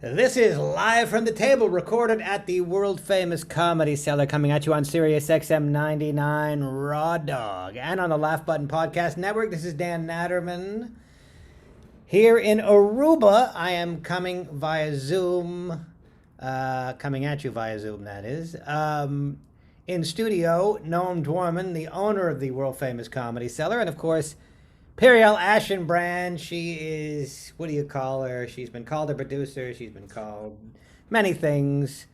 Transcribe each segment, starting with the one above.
This is live from the table, recorded at the world famous Comedy Cellar, coming at you on Sirius XM 99 Raw Dog and on the Laugh Button Podcast Network. This is Dan Naturman. Here in Aruba, I am coming via Zoom, coming at you via Zoom, that is. In studio, Noam Dworman, the owner of the world famous Comedy Cellar, and of course, Periel Aschenbrand. She is, what do you call her? She's been called a producer. She's been called many things.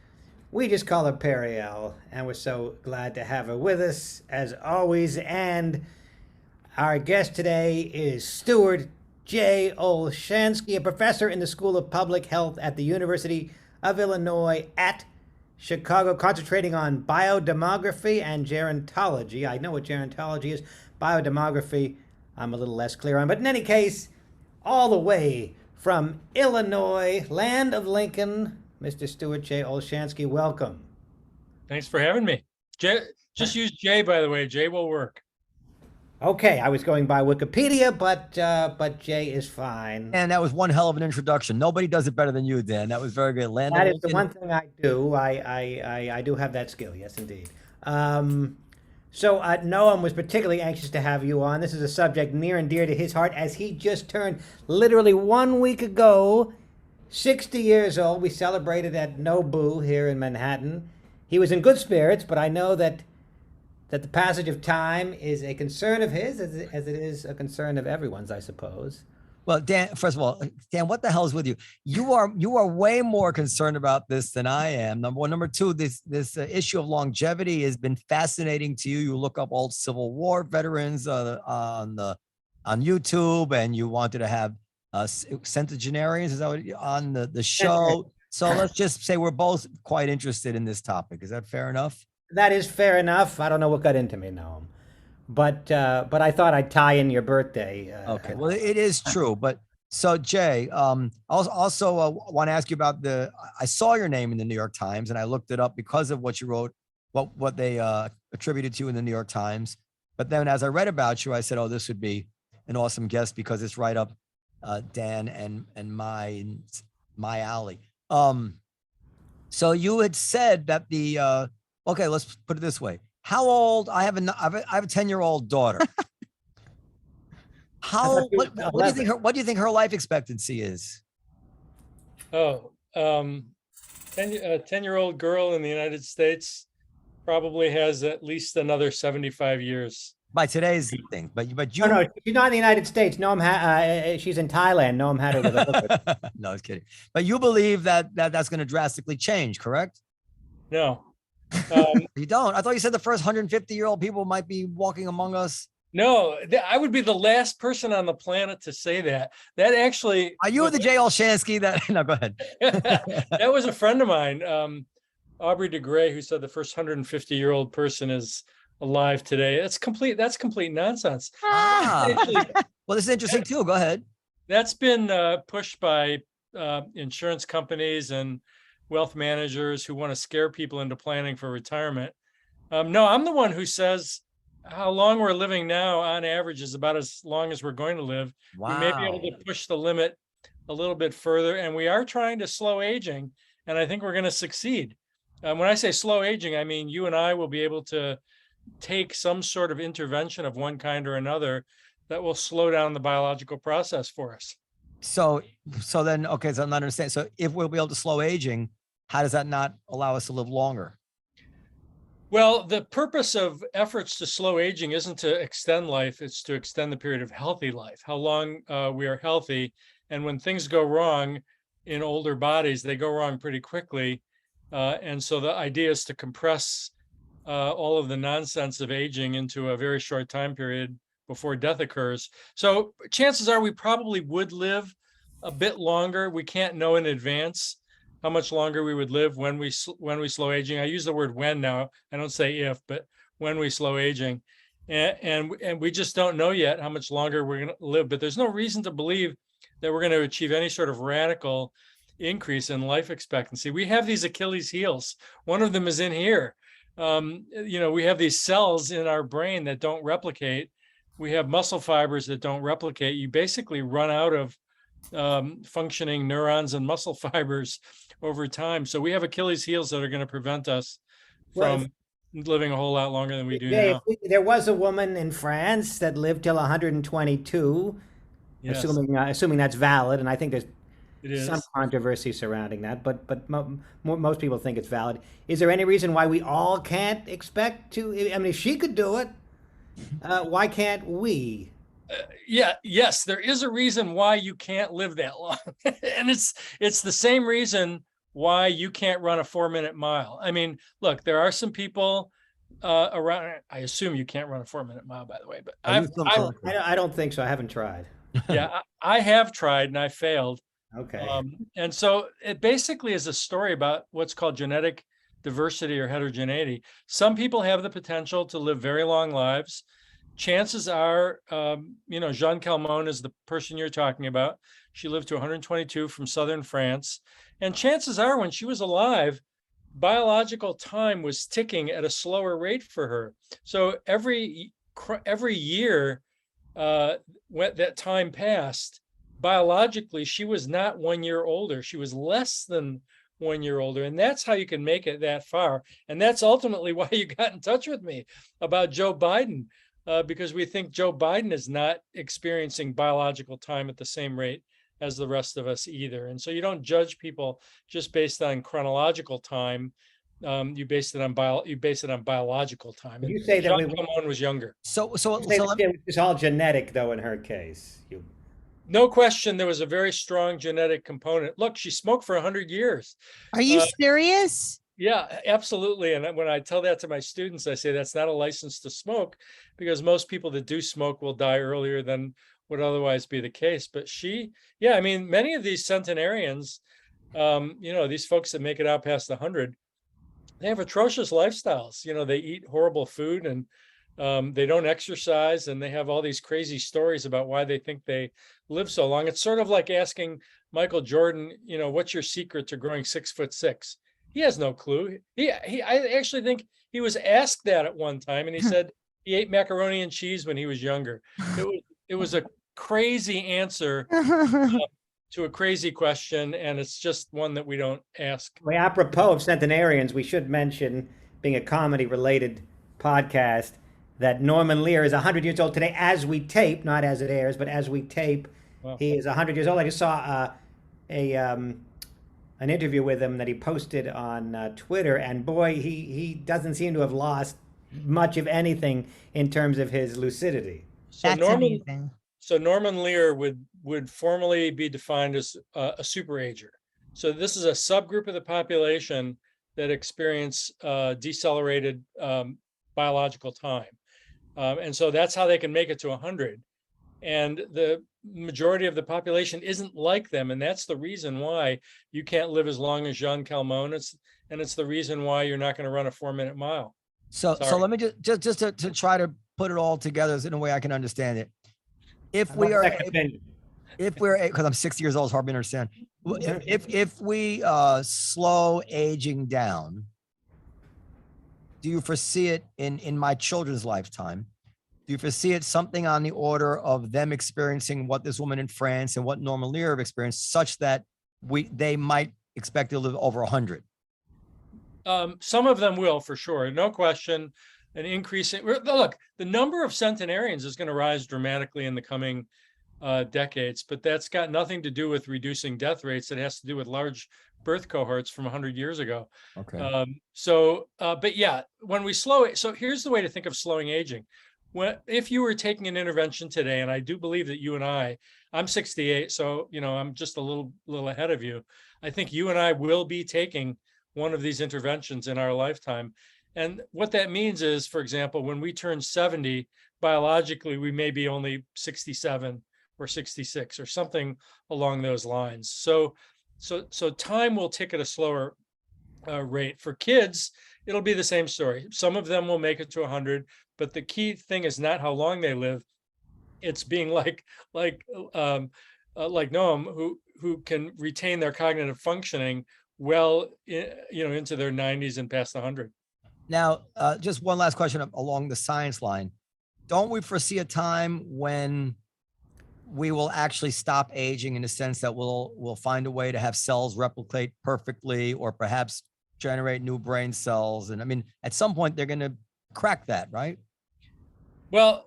We just call her Periel, and we're so glad to have her with us, as always. And our guest today is Stuart J. Olshanksy, a professor in the School of Public Health at the University of Illinois at Chicago, concentrating on biodemography and gerontology. I know what gerontology is. Biodemography, I'm a little less clear on. But in any case, all the way from Illinois, land of Lincoln, Mr. Stuart J. Olshanksy, welcome. Thanks for having me. Just use J, by the way. J will work. Okay, I was going by Wikipedia, but J is fine. And that was one hell of an introduction. Nobody does it better than you, Dan. That was very good. That is the one thing I do. I do have that skill. Yes, indeed. So Noam was particularly anxious to have you on. This is a subject near and dear to his heart, as he just turned, literally 1 week ago, 60 years old. We celebrated at Nobu here in Manhattan. He was in good spirits, but I know that the passage of time is a concern of his, as it is a concern of everyone's, I suppose. Well, Dan, first of all, Dan, what the hell is with you? You are way more concerned about this than I am. Number one. Number two, this issue of longevity has been fascinating to you. You look up old Civil War veterans on YouTube, and you wanted to have centenarians, is that what, on the show. So let's just say we're both quite interested in this topic. Is that fair enough? That is fair enough. I don't know what got into me, Noam. But I thought I'd tie in your birthday. Okay, well, it is true. But so, Jay, I also want to ask you about I saw your name in the New York Times, and I looked it up because of what you wrote, what they attributed to you in the New York Times. But then as I read about you, I said, oh, this would be an awesome guest because it's right up Dan and my alley. So you had said that okay, let's put it this way. How old? I have a 10-year-old daughter. What do you think her life expectancy is? Oh, 10-year-old girl in the United States probably has at least another 75 years. By today's thing, but you. No, she's not in the United States. Noam, she's in Thailand. Noam had her with a hooker. No, I was kidding. But you believe that's going to drastically change, correct? No. You don't? I thought you said the first 150-year-old people might be walking among us. No, I would be the last person on the planet to say that. That actually. Are you the J. Olshanksy? No, go ahead. That was a friend of mine, Aubrey de Grey, who said the first 150-year-old person is alive today. That's complete nonsense. Actually, well, this is interesting too. Go ahead. That's been pushed by insurance companies and wealth managers who want to scare people into planning for retirement. No, I'm the one who says how long we're living now on average is about as long as we're going to live. Wow. We may be able to push the limit a little bit further, and we are trying to slow aging, and I think we're going to succeed. When I say slow aging, I mean you and I will be able to take some sort of intervention of one kind or another that will slow down the biological process for us. So then, okay, so I'm not understanding. So if we'll be able to slow aging, how does that not allow us to live longer? Well, the purpose of efforts to slow aging isn't to extend life, it's to extend the period of healthy life, how long we are healthy. And when things go wrong in older bodies, they go wrong pretty quickly. And so the idea is to compress all of the nonsense of aging into a very short time period before death occurs. So chances are we probably would live a bit longer. We can't know in advance how much longer we would live when we slow aging. I use the word when now. I don't say if, but when we slow aging. And we just don't know yet how much longer we're going to live. But there's no reason to believe that we're going to achieve any sort of radical increase in life expectancy. We have these Achilles heels. One of them is in here. We have these cells in our brain that don't replicate. We have muscle fibers that don't replicate. You basically run out of functioning neurons and muscle fibers over time. So we have Achilles heels that are going to prevent us Well, from living a whole lot longer than we do Jay, now. there was a woman in France that lived till 122, Yes, assuming that's valid, and I think there's it some is. controversy surrounding that, but most people think it's valid. Is there any reason why we all can't expect to? I mean, if she could do it, why can't we? Yeah, yes, there is a reason why you can't live that long. And it's the same reason why you can't run a 4-minute mile. I mean, look, there are some people around. I assume you can't run a 4-minute mile, by the way, but Are you still correct? I don't think so. I haven't tried. yeah, I have tried and I failed. Okay. And so it basically is a story about what's called genetic diversity or heterogeneity. Some people have the potential to live very long lives. Chances are, Jeanne Calment is the person you're talking about. She lived to 122 from southern France. And chances are, when she was alive, biological time was ticking at a slower rate for her. So every year when that time passed, biologically, she was not 1 year older. She was less than 1 year older. And that's how you can make it that far. And that's ultimately why you got in touch with me about Joe Biden. Because we think Joe Biden is not experiencing biological time at the same rate as the rest of us either. And so you don't judge people just based on chronological time. You base it on biological time. And You say that Jean Calment was younger. it's all genetic, though, in her case. No question, there was a very strong genetic component. Look, she smoked for 100 years. Are you serious? Yeah, absolutely. And when I tell that to my students, I say that's not a license to smoke, because most people that do smoke will die earlier than would otherwise be the case. But I mean, many of these centenarians, these folks that make it out past 100, they have atrocious lifestyles. They eat horrible food and they don't exercise, and they have all these crazy stories about why they think they live so long. It's sort of like asking Michael Jordan, what's your secret to growing 6'6"? He has no clue. I actually think he was asked that at one time, and he said he ate macaroni and cheese when he was younger. It was a crazy answer to a crazy question, and it's just one that we don't ask. Well, apropos of centenarians, we should mention, being a comedy-related podcast, that Norman Lear is 100 years old today as we tape, not as it airs, but as we tape. Wow. He is 100 years old. I just saw an interview with him that he posted on Twitter, and boy, he doesn't seem to have lost much of anything in terms of his lucidity. That's amazing. So Norman Lear would formally be defined as a super-ager. So this is a subgroup of the population that experience decelerated biological time. And so that's how they can make it to 100. And the majority of the population isn't like them. And that's the reason why you can't live as long as Jean Calment. It's the reason why you're not going to run a 4-minute mile. So let me just to try to put it all together in a way I can understand it. If we're, because I'm 60 years old, it's hard to understand. If we slow aging down, do you foresee it in my children's lifetime? Do you foresee it something on the order of them experiencing what this woman in France and what Norman Lear have experienced, such that they might expect to live over 100? Some of them will, for sure, no question. An increasing look, the number of centenarians is going to rise dramatically in the coming decades, but that's got nothing to do with reducing death rates. It has to do with large birth cohorts from 100 years ago. Okay. But yeah, when we slow it, so here's the way to think of slowing aging. If you were taking an intervention today, and I do believe that you and I'm 68, so I'm just a little ahead of you. I think you and I will be taking one of these interventions in our lifetime. And what that means is, for example, when we turn 70, biologically, we may be only 67 or 66 or something along those lines. So time will tick at a slower rate. For kids, it'll be the same story. Some of them will make it to 100, but the key thing is not how long they live. It's being like Noam, who can retain their cognitive functioning well, into their 90s and past 100. Now, just one last question along the science line. Don't we foresee a time when we will actually stop aging in the sense that we'll find a way to have cells replicate perfectly, or perhaps generate new brain cells. And I mean, at some point they're going to crack that, right? Well,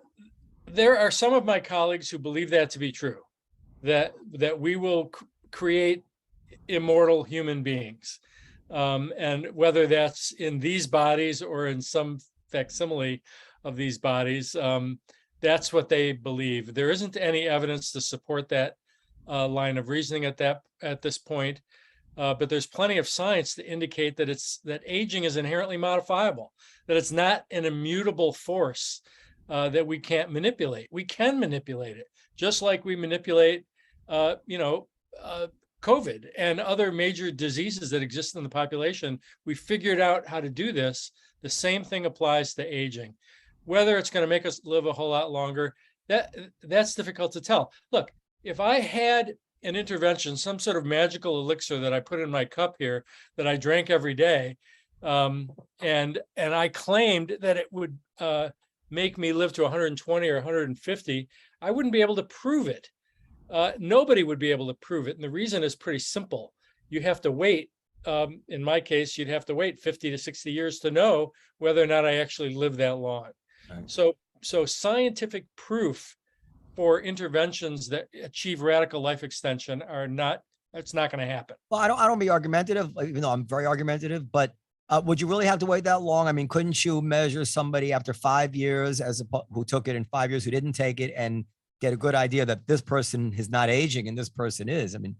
there are some of my colleagues who believe that to be true, that we will create immortal human beings. And whether that's in these bodies or in some facsimile of these bodies, that's what they believe. There isn't any evidence to support that line of reasoning at this point, but there's plenty of science to indicate that aging is inherently modifiable, that it's not an immutable force that we can't manipulate. We can manipulate it, just like we manipulate, COVID and other major diseases that exist in the population. We figured out how to do this. The same thing applies to aging. Whether it's going to make us live a whole lot longer, that's difficult to tell. Look, if I had an intervention, some sort of magical elixir that I put in my cup here that I drank every day, and I claimed that it would make me live to 120 or 150, I wouldn't be able to prove it. Nobody would be able to prove it. And the reason is pretty simple. You have to wait. In my case, you'd have to wait 50 to 60 years to know whether or not I actually live that long. Right. So scientific proof for interventions that achieve radical life extension it's not going to happen. Well, I don't be argumentative, even though I'm very argumentative, but would you really have to wait that long? I mean, couldn't you measure somebody after 5 years who took it in 5 years, who didn't take it, and get a good idea that this person is not aging and this person is? I mean,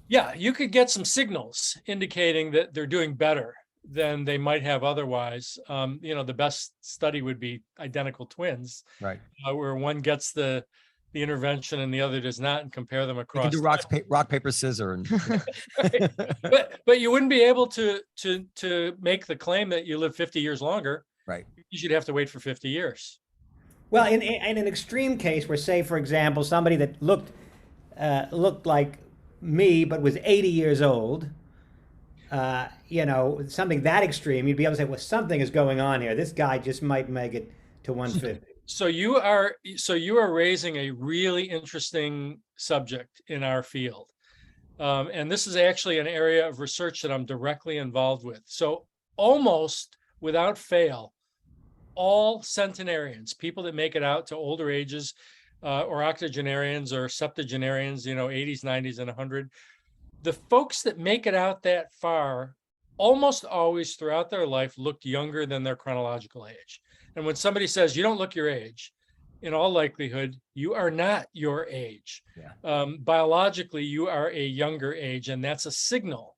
yeah, you could get some signals indicating that they're doing better than they might have otherwise. The best study would be identical twins, right? Where one gets the intervention and the other does not, and compare them across. You can do rock, paper, scissors. Right. But you wouldn't be able to make the claim that you live 50 years longer. Right. You should have to wait for 50 years. Well, in an extreme case where, say, for example, somebody that looked like me but was 80 years old, something that extreme, you'd be able to say, well, something is going on here. This guy just might make it to 150. So you are raising a really interesting subject in our field. And this is actually an area of research that I'm directly involved with. So almost without fail, all centenarians, people that make it out to older ages, or octogenarians or septuagenarians, 80s, 90s, and 100, the folks that make it out that far almost always throughout their life looked younger than their chronological age. And when somebody says you don't look your age, in all likelihood, you are not your age. Yeah. Biologically, you are a younger age, and that's a signal,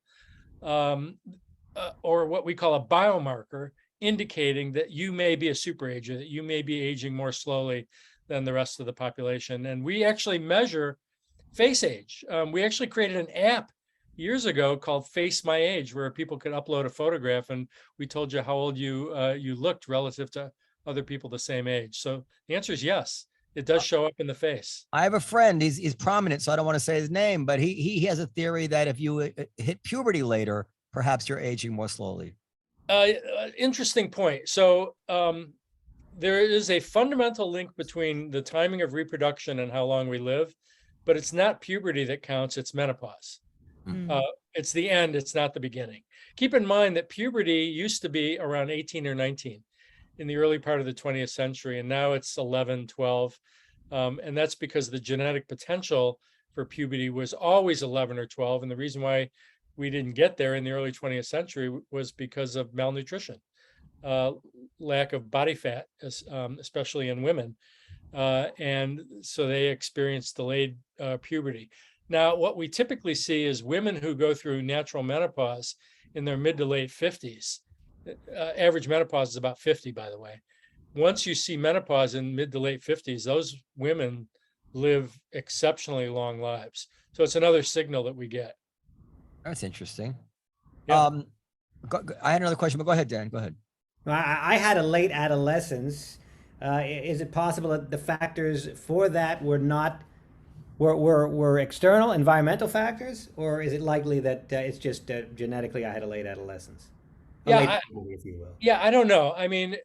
or what we call a biomarker, indicating that you may be a super-ager, that you may be aging more slowly than the rest of the population. And we actually measure face age. We actually created an app years ago called Face My Age, where people could upload a photograph and we told you how old you looked relative to other people the same age. So the answer is yes, it does show up in the face. I have a friend, he's prominent, so I don't want to say his name, but he has a theory that if you hit puberty later, perhaps you're aging more slowly. Interesting point. So there is a fundamental link between the timing of reproduction and how long we live, but it's not puberty that counts, it's menopause. It's the end, it's not the beginning. Keep in mind that puberty used to be around 18 or 19 in the early part of the 20th century, and now it's 11, 12. And that's because the genetic potential for puberty was always 11 or 12. And the reason why we didn't get there in the early 20th century was because of malnutrition, lack of body fat, especially in women. And so they experienced delayed puberty. Now, what we typically see is women who go through natural menopause in their mid to late 50s. Average menopause is about 50, by the way. Once you see menopause in mid to late 50s, those women live exceptionally long lives. So it's another signal that we get. That's interesting. Yeah. I had another question, but go ahead, Dan. Go ahead. I had a late adolescence. Is it possible that the factors for that were external, environmental factors, or is it likely that it's just genetically I had a late adolescence? If you will. Yeah, I don't know. I mean,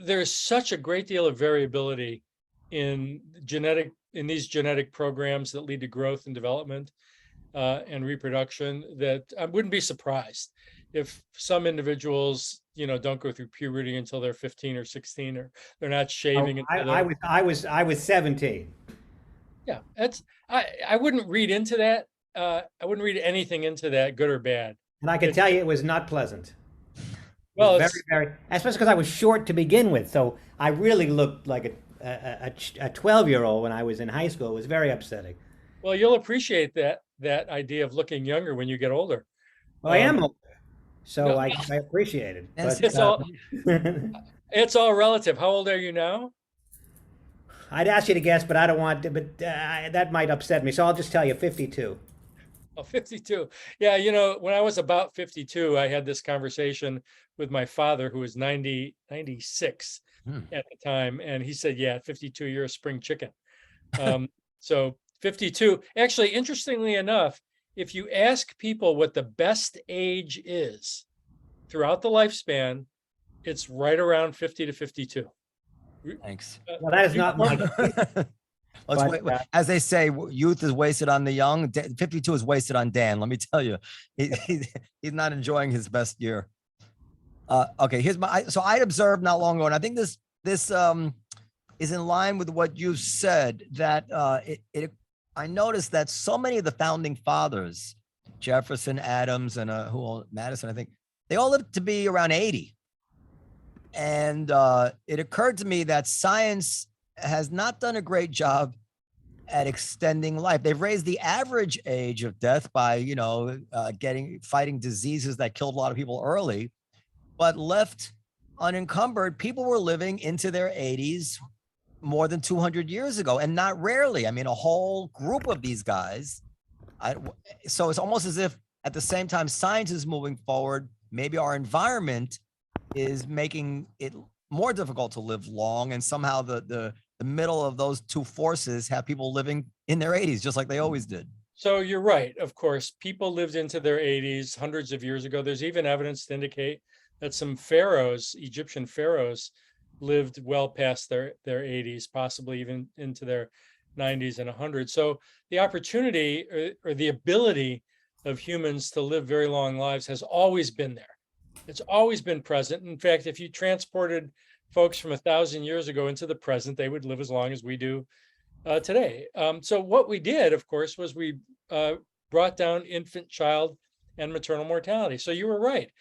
there's such a great deal of variability in these genetic programs that lead to growth and development and reproduction, that I wouldn't be surprised if some individuals, don't go through puberty until they're 15 or 16, or they're not shaving until they're. I was 17. Yeah, I wouldn't read into that. I wouldn't read anything into that, good or bad. And I can tell you it was not pleasant. Well, Very, very, especially because I was short to begin with. So I really looked like a 12-year-old when I was in high school. It was very upsetting. Well, you'll appreciate that idea of looking younger when you get older. Well, I am older, so no. I appreciate it. Yes, But, It's all relative. How old are you now? I'd ask you to guess, but I don't want to, but that might upset me. So I'll just tell you 52. Oh, 52. Yeah, when I was about 52, I had this conversation with my father, who was 96 at the time. And he said, yeah, at 52, you're a spring chicken. So 52. Actually, interestingly enough, if you ask people what the best age is throughout the lifespan, it's right around 50 to 52. Thanks. Well, that is not my. As they say, youth is wasted on the young. 52 is wasted on Dan. Let me tell you, he's not enjoying his best year. Okay, here's so I observed not long ago, and I think this is in line with what you said, that I noticed that so many of the founding fathers, Jefferson, Adams, and Madison, I think, they all lived to be around 80. And it occurred to me that science has not done a great job at extending life. They've raised the average age of death by, fighting diseases that killed a lot of people early, but left unencumbered, people were living into their 80s more than 200 years ago, and not rarely. I mean, a whole group of these guys. So it's almost as if at the same time science is moving forward, maybe our environment is making it more difficult to live long, and somehow the middle of those two forces have people living in their 80s just like they always did. So you're right. Of course, people lived into their 80s hundreds of years ago. There's even evidence to indicate that some pharaohs, Egyptian pharaohs, lived well past their 80s, possibly even into their 90s and 100s. So the opportunity or the ability of humans to live very long lives has always been there. It's always been present. In fact, if you transported folks from 1,000 years ago into the present, they would live as long as we do today. So what we did, of course, was we brought down infant, child, and maternal mortality. So you were right.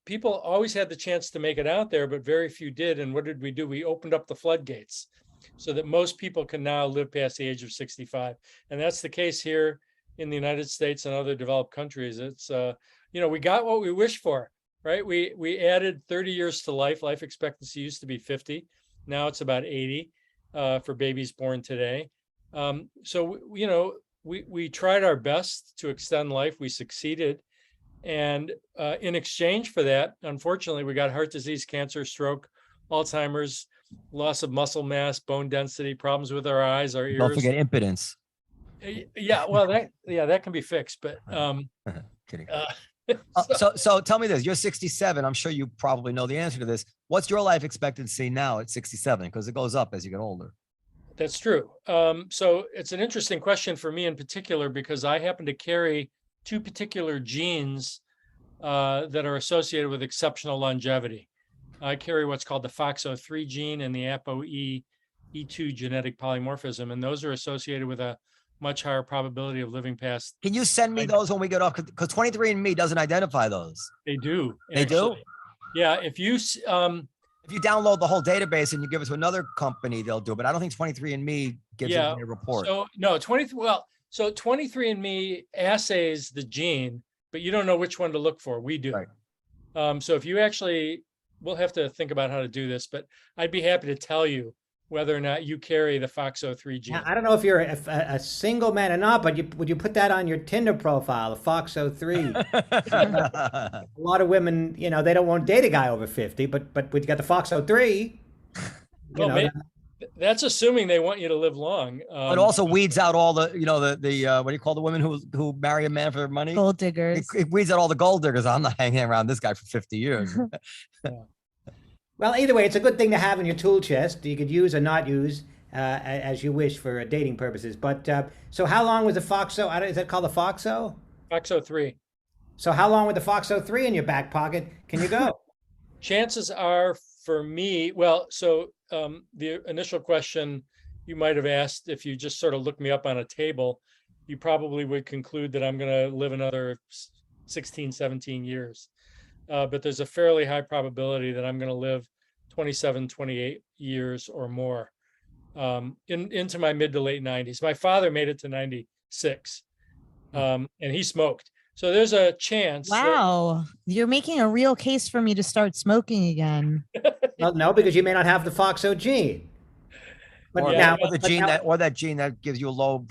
People always had the chance to make it out there, but very few did. And what did we do? We opened up the floodgates so that most people can now live past the age of 65. And that's the case here in the United States and other developed countries. It's, we got what we wished for, right? We added 30 years to life. Life expectancy used to be 50. Now it's about 80 for babies born today. So, we tried our best to extend life. We succeeded. And in exchange for that, unfortunately, we got heart disease, cancer, stroke, Alzheimer's, loss of muscle mass, bone density, problems with our eyes, our ears. Don't forget impotence. Yeah, well, that can be fixed, but kidding. So tell me this: you're 67. I'm sure you probably know the answer to this. What's your life expectancy now at 67? Because it goes up as you get older. That's true. So it's an interesting question for me in particular, because I happen to carry two particular genes that are associated with exceptional longevity. I carry what's called the FOXO3 gene and the ApoE2 genetic polymorphism, and those are associated with a much higher probability of living past. Can you send me those when we get off? Because 23andMe doesn't identify those. They do. They do? Yeah. If you download the whole database and you give it to another company, they'll do it. But I don't think 23andMe gives it a report. So no, 23andMe assays the gene, but you don't know which one to look for. We do. Right. So if you we'll have to think about how to do this, but I'd be happy to tell you whether or not you carry the FOXO3 gene. I don't know if you're a single man or not, but would you put that on your Tinder profile, the FOXO3? A lot of women, they don't want to date a guy over 50, but when you got the FOXO3, that's assuming they want you to live long. It also weeds out all the, what do you call the women who marry a man for their money? Gold diggers. It weeds out all the gold diggers. I'm not hanging around this guy for 50 years. Well, either way, it's a good thing to have in your tool chest. You could use or not use as you wish for dating purposes. But so, how long was the Foxo? Is that called the Foxo? Foxo 3. So, how long with the Foxo 3 in your back pocket can you go? Chances are for me, well, so the initial question you might have asked, if you just sort of look me up on a table, you probably would conclude that I'm going to live another 16, 17 years. But there's a fairly high probability that I'm going to live 27, 28 years or more into my mid to late 90s. My father made it to 96 and he smoked. So there's a chance. Wow. You're making a real case for me to start smoking again. Well, no, because you may not have the Foxo gene. But Or, now, or the but gene now- that gene that gives you low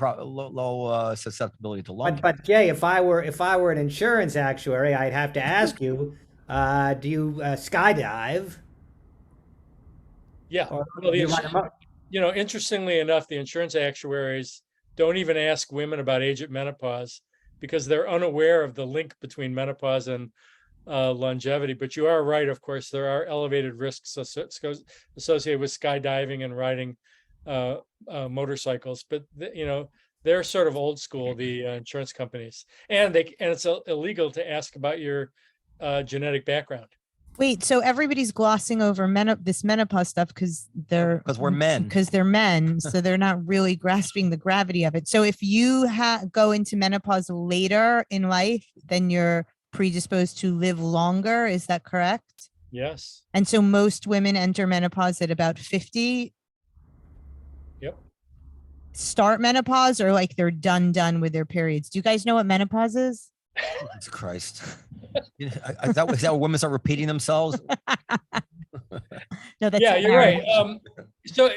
susceptibility to lung. but Jay, if I were an insurance actuary, I'd have to ask you, do you skydive? Yeah. Or Well, do you ride a mo- interestingly enough, the insurance actuaries don't even ask women about age at menopause because they're unaware of the link between menopause and longevity. But you are right, of course, there are elevated risks associated with skydiving and riding motorcycles. But they're sort of old school, the insurance companies, and it's illegal to ask about your genetic background. Wait, so everybody's glossing over this menopause stuff because we're men. Because they're men, so they're not really grasping the gravity of it. So if you go into menopause later in life, then you're predisposed to live longer. Is that correct? Yes. And so most women enter menopause at about 50. Yep. Start menopause, or like they're done with their periods. Do you guys know what menopause is? Jesus Christ. Is that what women start repeating themselves? No, that's Yeah, you're right. marriage. So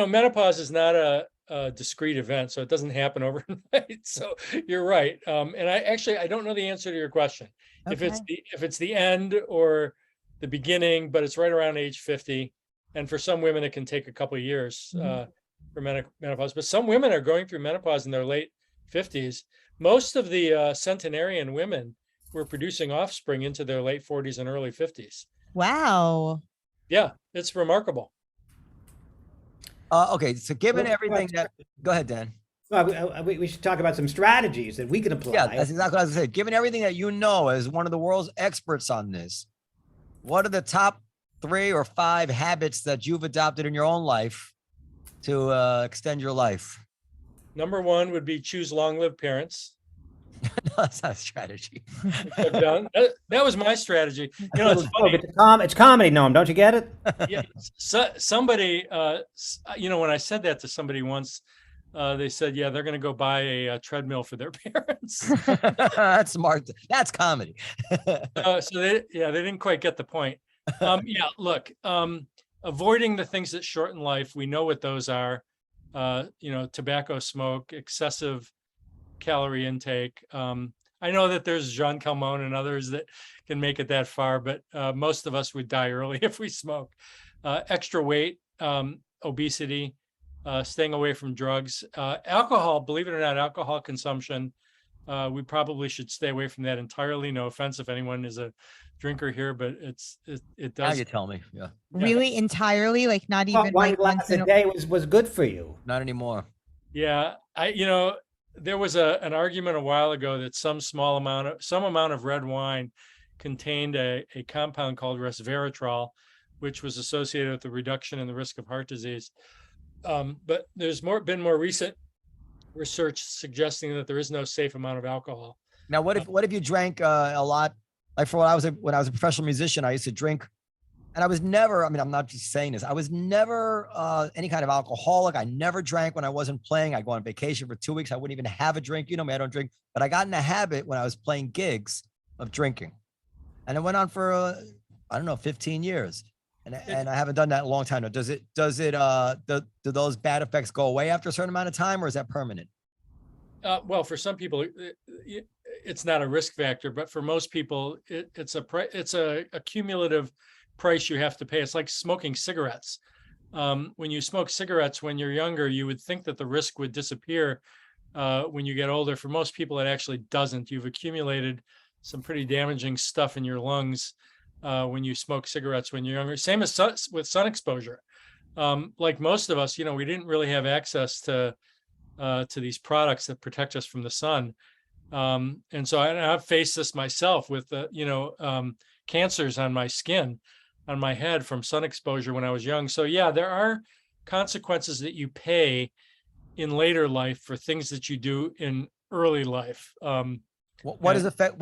menopause is not a discrete event, so it doesn't happen overnight. So you're right. And I don't know the answer to your question. Okay. If it's the end or the beginning, but it's right around age 50, and for some women it can take a couple of years for menopause. But some women are going through menopause in their late 50s. Most of the centenarian women were producing offspring into their late 40s and early 50s. Wow. Yeah, it's remarkable. Okay, so given Well, everything that, go ahead, Dan. Well, we should talk about some strategies that we can apply. Yeah, that's exactly what I was going to say. Given everything that you know as one of the world's experts on this, what are the top 3 or 5 habits that you've adopted in your own life to extend your life? Number 1 would be choose long-lived parents. No, that's not a strategy. That was my strategy. It's funny. It's comedy, Noam. Don't you get it? Yeah, somebody, when I said that to somebody once, they said, yeah, they're going to go buy a treadmill for their parents. That's smart. That's comedy. So they didn't quite get the point. Look, avoiding the things that shorten life, we know what those are. Tobacco smoke, excessive calorie intake. I know that there's Jean Calment and others that can make it that far, but most of us would die early if we smoke. Extra weight, obesity, staying away from drugs, alcohol. Believe it or not, alcohol consumption. We probably should stay away from that entirely. No offense if anyone is a drinker here, but it does. Now you tell me. Yeah. Really, entirely, like not even One like glass once a in a day was good for you. Not anymore. Yeah, there was an argument a while ago that some amount of red wine contained a compound called resveratrol, which was associated with the reduction in the risk of heart disease. But there's been more recent research suggesting that there is no safe amount of alcohol. Now, what if you drank a lot? Like when I was a professional musician, I used to drink, and I was never. I mean, I'm not just saying this. I was never any kind of alcoholic. I never drank when I wasn't playing. I'd go on vacation for 2 weeks. I wouldn't even have a drink. You know me, I don't drink. But I got in a habit when I was playing gigs of drinking, and it went on for 15 years. And I haven't done that in a long time. Now, do those bad effects go away after a certain amount of time, or is that permanent? Well, for some people, it's not a risk factor, but for most people, it's a cumulative price you have to pay. It's like smoking cigarettes. When you smoke cigarettes when you're younger, you would think that the risk would disappear when you get older. For most people, it actually doesn't. You've accumulated some pretty damaging stuff in your lungs when you smoke cigarettes when you're younger. Same as with sun exposure. Like most of us, we didn't really have access to these products that protect us from the sun. And so I've faced this myself with, cancers on my skin, on my head from sun exposure when I was young. So yeah, there are consequences that you pay in later life for things that you do in early life. What is affected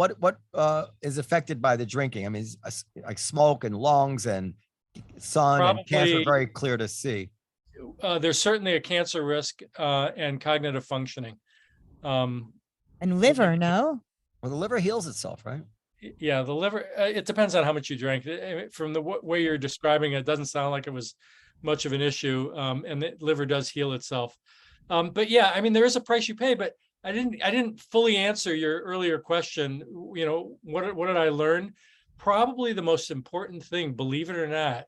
by the drinking? I mean, like smoke and lungs and sun and cancer, Probably- very clear to see. There's certainly a cancer risk and cognitive functioning. And liver, no? Well, the liver heals itself, right? Yeah, the liver, it depends on how much you drank. From the way you're describing it, doesn't sound like it was much of an issue. And the liver does heal itself. But yeah, I mean, there is a price you pay, but I didn't fully answer your earlier question. What did I learn? Probably the most important thing, believe it or not,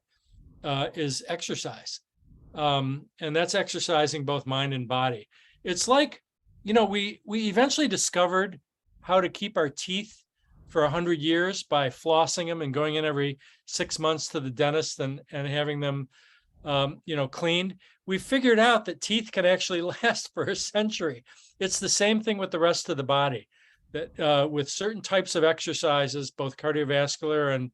is exercise. And that's exercising both mind and body. It's like, we eventually discovered how to keep our teeth for 100 years by flossing them and going in every 6 months to the dentist and having them, cleaned. We figured out that teeth can actually last for a century. It's the same thing with the rest of the body, that with certain types of exercises, both cardiovascular and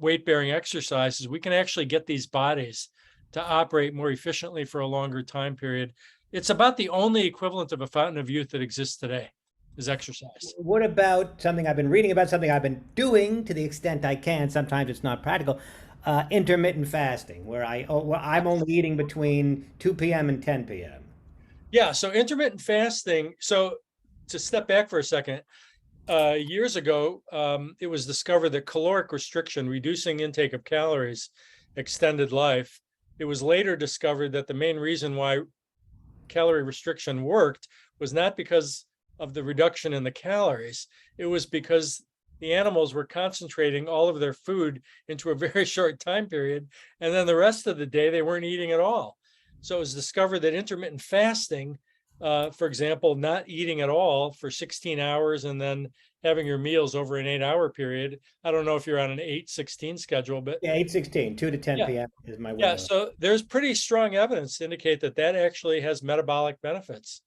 weight-bearing exercises, we can actually get these bodies to operate more efficiently for a longer time period. It's about the only equivalent of a fountain of youth that exists today is exercise. What about something I've been reading about, something I've been doing to the extent I can? Sometimes it's not practical. Intermittent fasting, where I'm only eating between 2 p.m. and 10 p.m. Yeah, so intermittent fasting. So to step back for a second, years ago, it was discovered that caloric restriction, reducing intake of calories, extended life. It was later discovered that the main reason why calorie restriction worked was not because of the reduction in the calories. It was because the animals were concentrating all of their food into a very short time period. And then the rest of the day, they weren't eating at all. So it was discovered that intermittent fasting, for example, not eating at all for 16 hours and then having your meals over an 8-hour period. I don't know if you're on an 8-16 schedule, but Yeah, 8:16, 2 to 10 Yeah. p.m. is my window. yeah, so there's pretty strong evidence to indicate that actually has metabolic benefits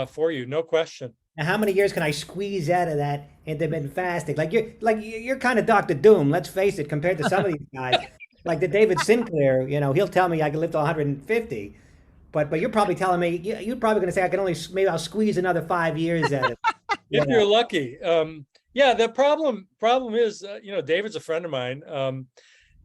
for you, no question. Now, how many years can I squeeze out of that intermittent fasting? You're kind of Dr. Doom, let's face it, compared to some of these guys. Like the David Sinclair, he'll tell me I can live to 150, but you're probably telling me you're probably going to say I can maybe I'll squeeze another 5 years out of it. If you're lucky. Yeah, the problem is, David's a friend of mine,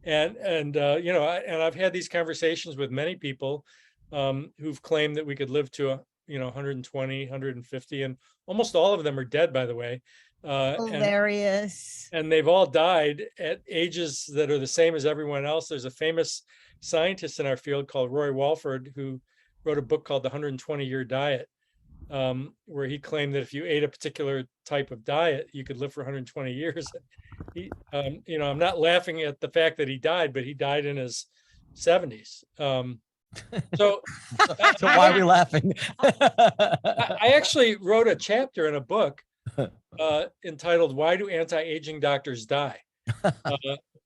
and I've had these conversations with many people who've claimed that we could live to 120, 150, and almost all of them are dead, by the way. Hilarious. And they've all died at ages that are the same as everyone else. There's a famous scientist in our field called Roy Walford who wrote a book called The 120-Year Diet, where he claimed that if you ate a particular type of diet, you could live for 120 years. I'm not laughing at the fact that he died, but he died in his 70s. So why are we laughing? I actually wrote a chapter in a book entitled "Why Do Anti-Aging Doctors Die?"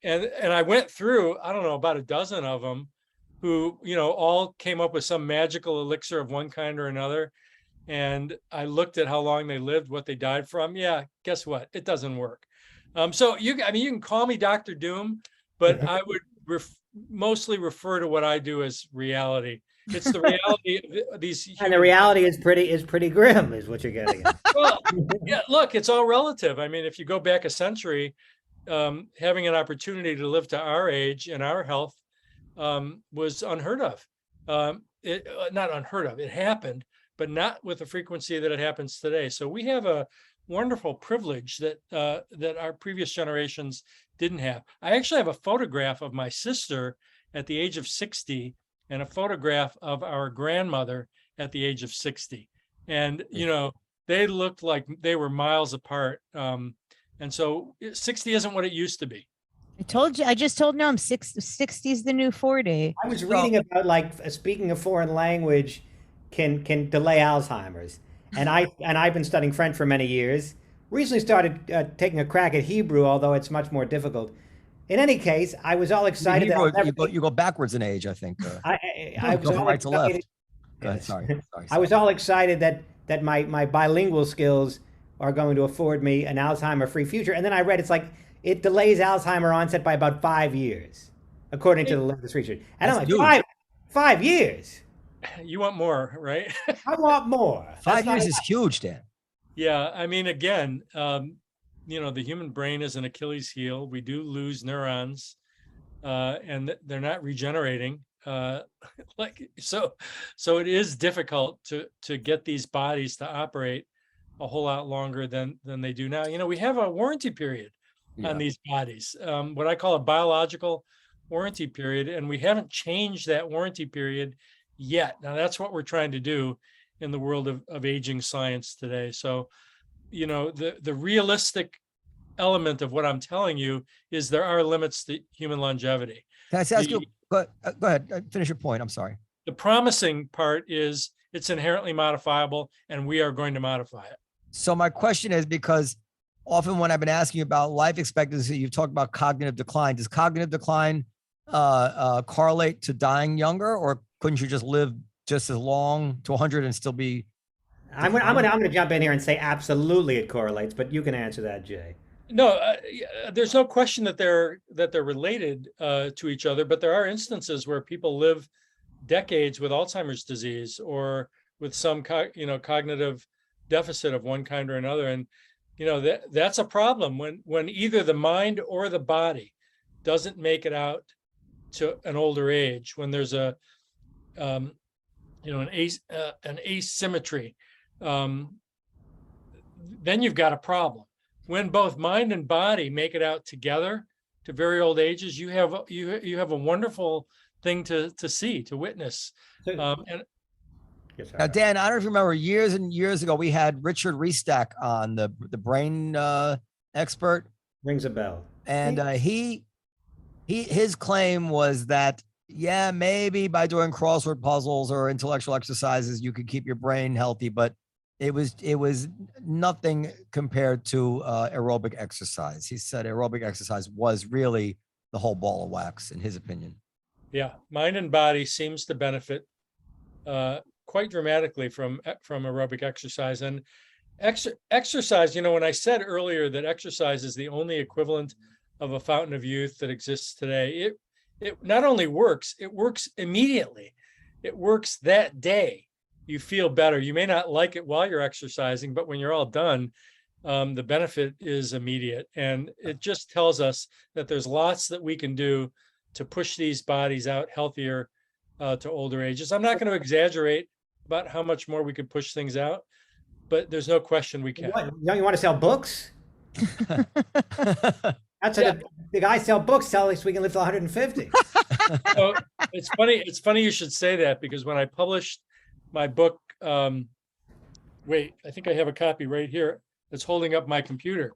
And I went through, I don't know, about a dozen of them who, all came up with some magical elixir of one kind or another. And I looked at how long they lived, what they died from. Yeah, guess what? It doesn't work. So you can call me Dr. Doom, but I would mostly refer to what I do as reality. It's the reality of these. And the reality is pretty grim, is what you're getting at. Well, yeah, look, it's all relative. I mean, if you go back a century, having an opportunity to live to our age and our health was unheard of. Not unheard of. It happened, but not with the frequency that it happens today. So we have a wonderful privilege that our previous generations didn't have. I actually have a photograph of my sister at the age of 60 and a photograph of our grandmother at the age of 60. And, they looked like they were miles apart. And so 60 isn't what it used to be. I just told Noam 60 is the new 40. I was reading about speaking a foreign language can delay Alzheimer's. And I've been studying French for many years. Recently started taking a crack at Hebrew, although it's much more difficult. In any case, I was all excited. You, That I'll go, never you, go, you go backwards in age, I think. I was Go from all right to left. excited. Go ahead, sorry. I was all excited that my bilingual skills are going to afford me an Alzheimer-free future. And then I read it's like it delays Alzheimer onset by about 5 years, according to the latest research. And I'm That's like, huge. 5 years? You want more, right? I want more. 5 years is huge, Dan. Yeah, I mean, again, the human brain is an Achilles heel. We do lose neurons, and they're not regenerating. So it is difficult to get these bodies to operate a whole lot longer than they do now. We have a warranty period on these bodies, what I call a biological warranty period, and we haven't changed that warranty period yet. Now that's what we're trying to do in the world of aging science today. So, the realistic element of what I'm telling you is there are limits to human longevity. Can I ask you? Go ahead. Finish your point. I'm sorry. The promising part is it's inherently modifiable, and we are going to modify it. So my question is, because often when I've been asking you about life expectancy, you've talked about cognitive decline. Does cognitive decline correlate to dying younger, or couldn't you just live just as long to 100 and still be? I'm gonna jump in here and say absolutely it correlates, but you can answer that, Jay. No, there's no question that they're related to each other, but there are instances where people live decades with Alzheimer's disease or with some cognitive deficit of one kind or another, and that's a problem when either the mind or the body doesn't make it out to an older age, when there's an asymmetry, then you've got a problem. When both mind and body make it out together to very old ages, you have a wonderful thing to see, to witness. So- And Now, Dan, I don't know if you remember, years and years ago, we had Richard Restack on, the brain expert, Rings a bell. and his claim was that, yeah, maybe by doing crossword puzzles or intellectual exercises, you could keep your brain healthy, but it was nothing compared to aerobic exercise. He said aerobic exercise was really the whole ball of wax, in his opinion. yeah, mind and body seems to benefit quite dramatically from aerobic exercise. And exercise, when I said earlier that exercise is the only equivalent of a fountain of youth that exists today, it not only works, it works immediately. It works that day. You feel better. You may not like it while you're exercising, but when you're all done, the benefit is immediate. And it just tells us that there's lots that we can do to push these bodies out healthier to older ages. I'm not going to exaggerate about how much more we could push things out, but there's no question we can. You want to sell books? That's the guys sell books, tell us we can live to 150. So it's funny you should say that, because when I published my book, wait, I think I have a copy right here that's holding up my computer.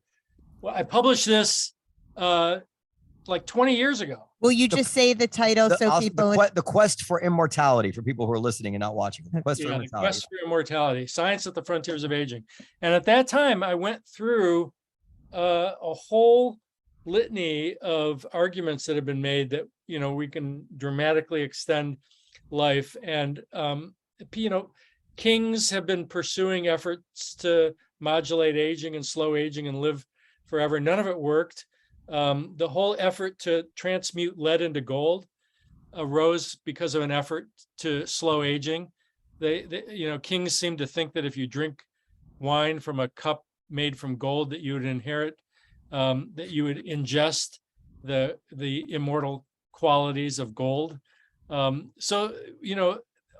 Well, I published this like 20 years ago. Will you just say the title so people? The quest for immortality, for people who are listening and not watching. The quest for The immortality. Quest for Immortality, Science at the Frontiers of Aging. And at that time, I went through a whole litany of arguments that have been made that, we can dramatically extend life. And, kings have been pursuing efforts to modulate aging and slow aging and live forever. None of it worked. The whole effort to transmute lead into gold arose because of an effort to slow aging. Kings seem to think that if you drink wine from a cup made from gold, that you would inherit, that you would ingest the immortal qualities of gold. So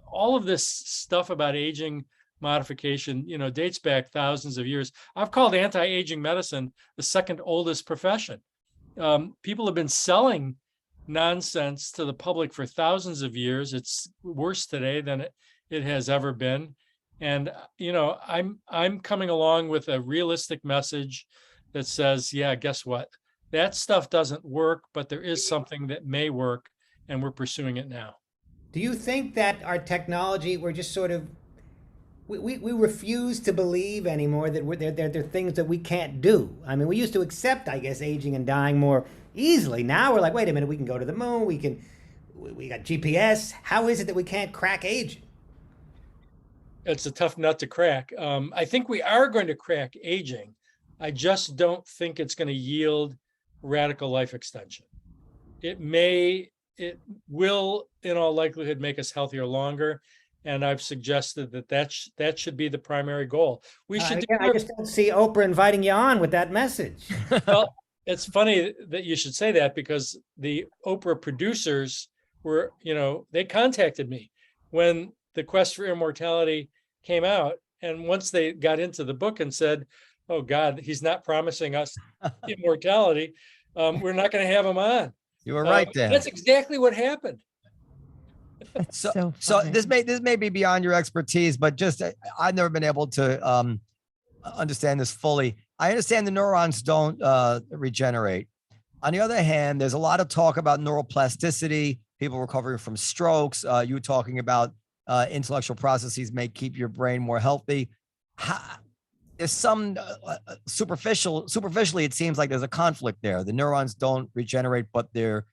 all of this stuff about aging modification, dates back thousands of years. I've called anti-aging medicine the second oldest profession. People have been selling nonsense to the public for thousands of years. It's worse today than it has ever been. And, I'm coming along with a realistic message that says, yeah, guess what? That stuff doesn't work, but there is something that may work, and we're pursuing it now. Do you think that our technology, we're just sort of, we refuse to believe anymore that there are things that we can't do? I mean, we used to accept, I guess, aging and dying more easily. Now we're like, wait a minute, we can go to the moon. We got GPS. How is it that we can't crack aging? It's a tough nut to crack. I think we are going to crack aging. I just don't think it's going to yield radical life extension. It will, in all likelihood, make us healthier longer. And I've suggested that should be the primary goal. We should. Again, I just don't see Oprah inviting you on with that message. Well, it's funny that you should say that, because the Oprah producers were, they contacted me when The Quest for Immortality came out. And once they got into the book and said, oh God, he's not promising us immortality, we're not going to have him on. You were right there. That's exactly what happened. So this may be beyond your expertise, but just I've never been able to understand this fully. I understand the neurons don't regenerate. On the other hand, there's a lot of talk about neuroplasticity, people recovering from strokes. You were talking about intellectual processes may keep your brain more healthy. There's some superficially, it seems like there's a conflict there. The neurons don't regenerate, but there's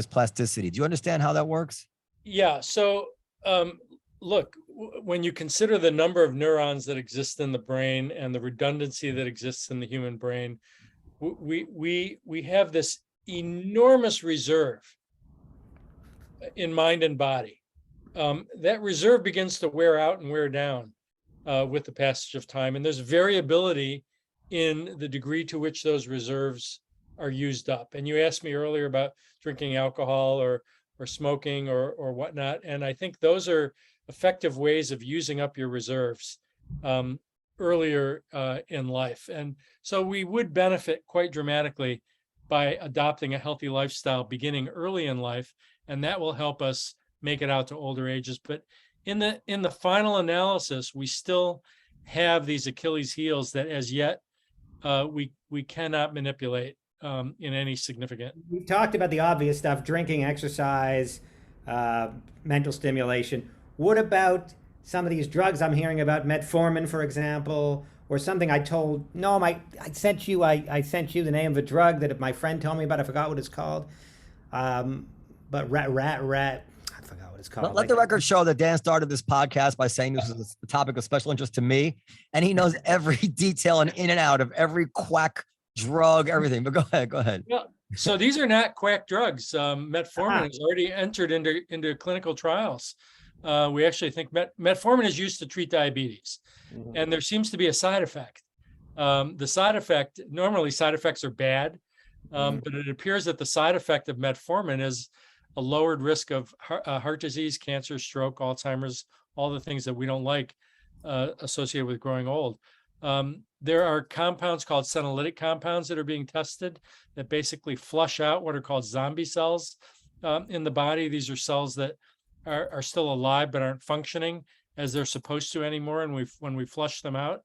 plasticity. Do you understand how that works? Yeah. So look, when you consider the number of neurons that exist in the brain and the redundancy that exists in the human brain, we have this enormous reserve in mind and body. That reserve begins to wear out and wear down with the passage of time. And there's variability in the degree to which those reserves are used up. And you asked me earlier about drinking alcohol or smoking or whatnot. And I think those are effective ways of using up your reserves earlier in life. And so we would benefit quite dramatically by adopting a healthy lifestyle beginning early in life, and that will help us make it out to older ages. But in the final analysis, we still have these Achilles heels that as yet we cannot manipulate in any significant. We talked about the obvious stuff: drinking, exercise, mental stimulation. What about some of these drugs I'm hearing about, metformin, for example, or something? I told Noam, I sent you the name of a drug that my friend told me about. I forgot what it's called. But rat. I forgot what it's called. Let the record show that Dan started this podcast by saying this was a topic of special interest to me, and he knows every detail and in and out of every quack drug, everything. But go ahead. Well, so these are not quack drugs. Metformin has already entered into clinical trials. We actually think metformin is used to treat diabetes, and there seems to be a side effect. The side effect, normally side effects are bad, but it appears that the side effect of metformin is a lowered risk of heart disease, cancer, stroke, Alzheimer's, all the things that we don't like associated with growing old. There are compounds called senolytic compounds that are being tested that basically flush out what are called zombie cells in the body. These are cells that are still alive but aren't functioning as they're supposed to anymore. And when we flush them out,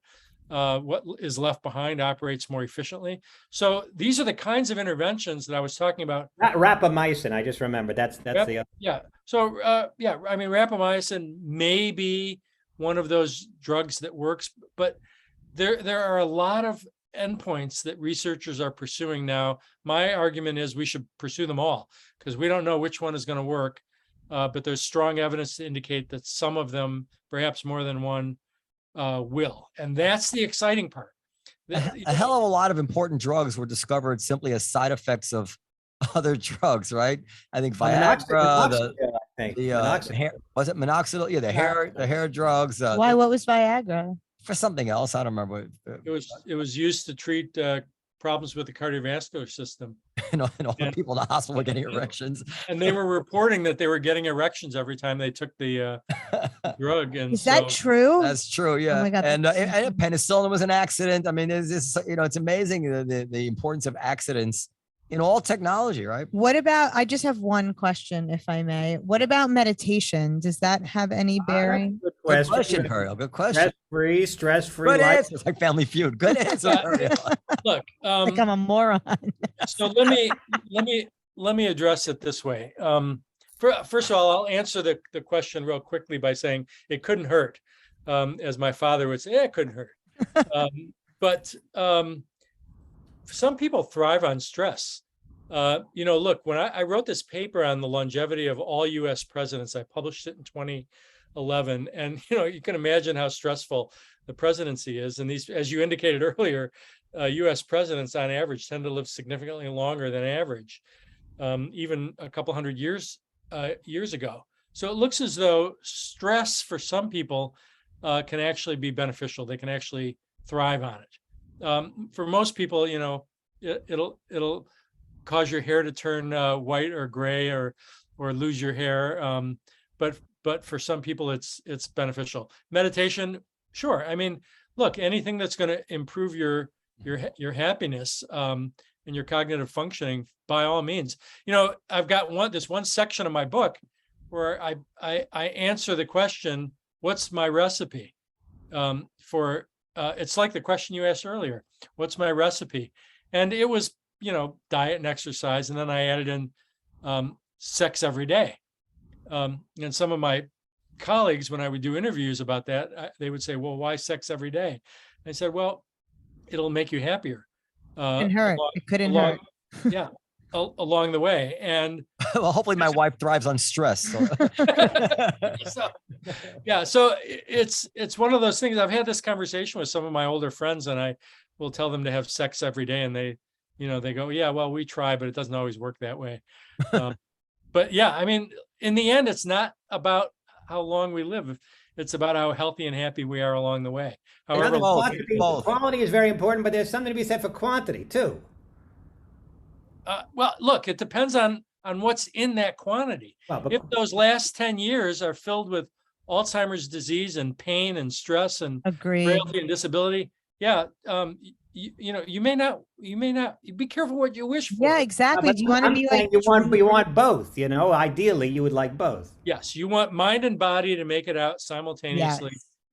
what is left behind operates more efficiently. So these are the kinds of interventions that I was talking about. Rapamycin, I just remembered. That's the other. Yeah. So I mean, rapamycin may be one of those drugs that works, but there are a lot of endpoints that researchers are pursuing now. My argument is we should pursue them all because we don't know which one is going to work, but there's strong evidence to indicate that some of them, perhaps more than one, will. And that's the exciting part. A hell of a lot of important drugs were discovered simply as side effects of other drugs, right? I think Viagra, was it minoxidil? Yeah, the hair drugs. Why? What was Viagra? For something else. I don't remember. It was used to treat problems with the cardiovascular system. And all the people in the hospital were getting erections. And they were reporting that they were getting erections every time they took the drug. And is that true? That's true. Yeah. Oh my God, and penicillin was an accident. I mean, it's amazing the importance of accidents in all technology, right? What about, I just have one question, if I may. What about meditation? Does that have any bearing? Good question, Periel. Good question. Stress-free. Good answer. It's like Family Feud. Good answer, Periel. Look, like I'm a moron. So let me address it this way. First of all, I'll answer the question real quickly by saying it couldn't hurt. As my father would say, it couldn't hurt. But some people thrive on stress. Look, when I wrote this paper on the longevity of all U.S. presidents, I published it in 2011, and you can imagine how stressful the presidency is. And these, as you indicated earlier, U.S. presidents on average tend to live significantly longer than average, even a couple hundred years ago. So it looks as though stress for some people can actually be beneficial. They can actually thrive on it. For most people, it'll cause your hair to turn white or gray or lose your hair. But for some people, it's beneficial. Meditation, sure. I mean, look, anything that's going to improve your happiness and your cognitive functioning, by all means. I've got this one section of my book where I answer the question, what's my recipe? It's like the question you asked earlier, what's my recipe? And it was, diet and exercise. And then I added in sex every day. And some of my colleagues, when I would do interviews about that, they would say, well, why sex every day? I said, well, it'll make you happier. It couldn't hurt. Yeah, along the way. And well, hopefully my wife thrives on stress. So. So it's one of those things. I've had this conversation with some of my older friends, and I will tell them to have sex every day, and they go, yeah, well, we try, but it doesn't always work that way. But yeah, I mean, in the end, it's not about how long we live. It's about how healthy and happy we are along the way. However, quality is very important, but there's something to be said for quantity too. Well, look, it depends on what's in that quantity. If those last 10 years are filled with Alzheimer's disease and pain and stress and frailty and disability, yeah, you may not be careful what you wish for. Yeah, exactly. You want to be like you want both. Ideally, you would like both. Yes, you want mind and body to make it out simultaneously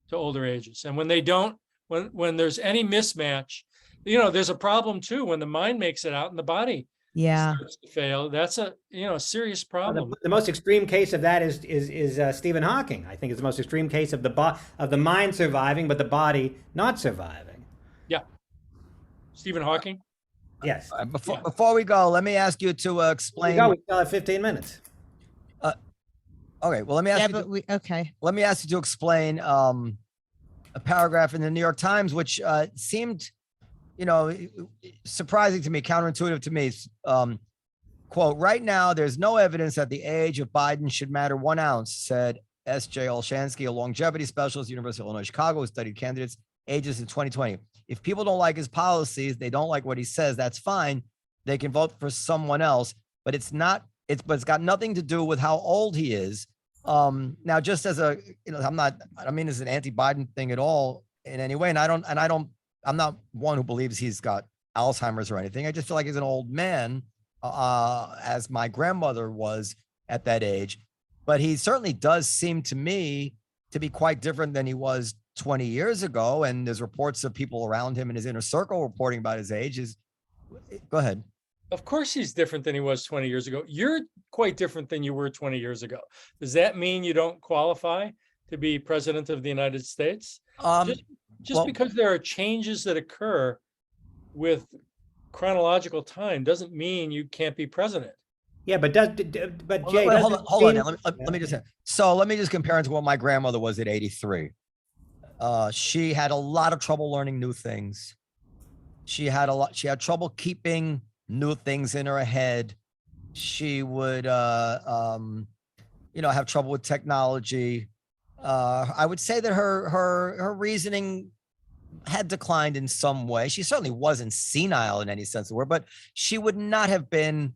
to older ages, and when they don't, when there's any mismatch, there's a problem too when the mind makes it out and the body starts to fail. That's a serious problem. The most extreme case of that is Stephen Hawking. I think it's the most extreme case of the mind surviving, but the body not surviving. Yeah, Stephen Hawking. Yes. Before we go, let me ask you to explain. We still have 15 minutes. Okay. Well, let me ask you. Let me ask you to explain a paragraph in the New York Times, which seemed, surprising to me, counterintuitive to me. Quote, right now, there's no evidence that the age of Biden should matter 1 ounce, said S.J. Olshanksy, a longevity specialist, University of Illinois, Chicago, who studied candidates' ages in 2020. If people don't like his policies, they don't like what he says, that's fine. They can vote for someone else, but it's got nothing to do with how old he is. Now, just as I don't mean it's an anti-Biden thing at all in any way. And I'm not one who believes he's got Alzheimer's or anything. I just feel like he's an old man, as my grandmother was at that age. But he certainly does seem to me to be quite different than he was 20 years ago. And there's reports of people around him in his inner circle reporting about his age. Go ahead. Of course he's different than he was 20 years ago. You're quite different than you were 20 years ago. Does that mean you don't qualify to be president of the United States? Just because there are changes that occur with chronological time doesn't mean you can't be president. Yeah, but Jay, hold on. Let me just say. So let me just compare it to what my grandmother was at 83. She had a lot of trouble learning new things. She had trouble keeping new things in her head. She would, have trouble with technology. I would say that her reasoning had declined in some way. She certainly wasn't senile in any sense of the word, but she would not have been,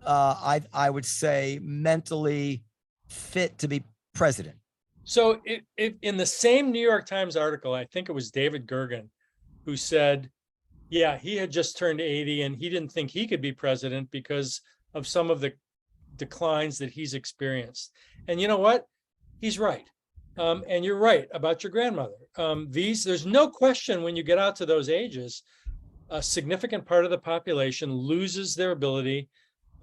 I would say, mentally fit to be president. So in the same New York Times article, I think it was David Gergen, who said, yeah, he had just turned 80 and he didn't think he could be president because of some of the declines that he's experienced. And you know what? He's right. And you're right about your grandmother. There's no question when you get out to those ages, a significant part of the population loses their ability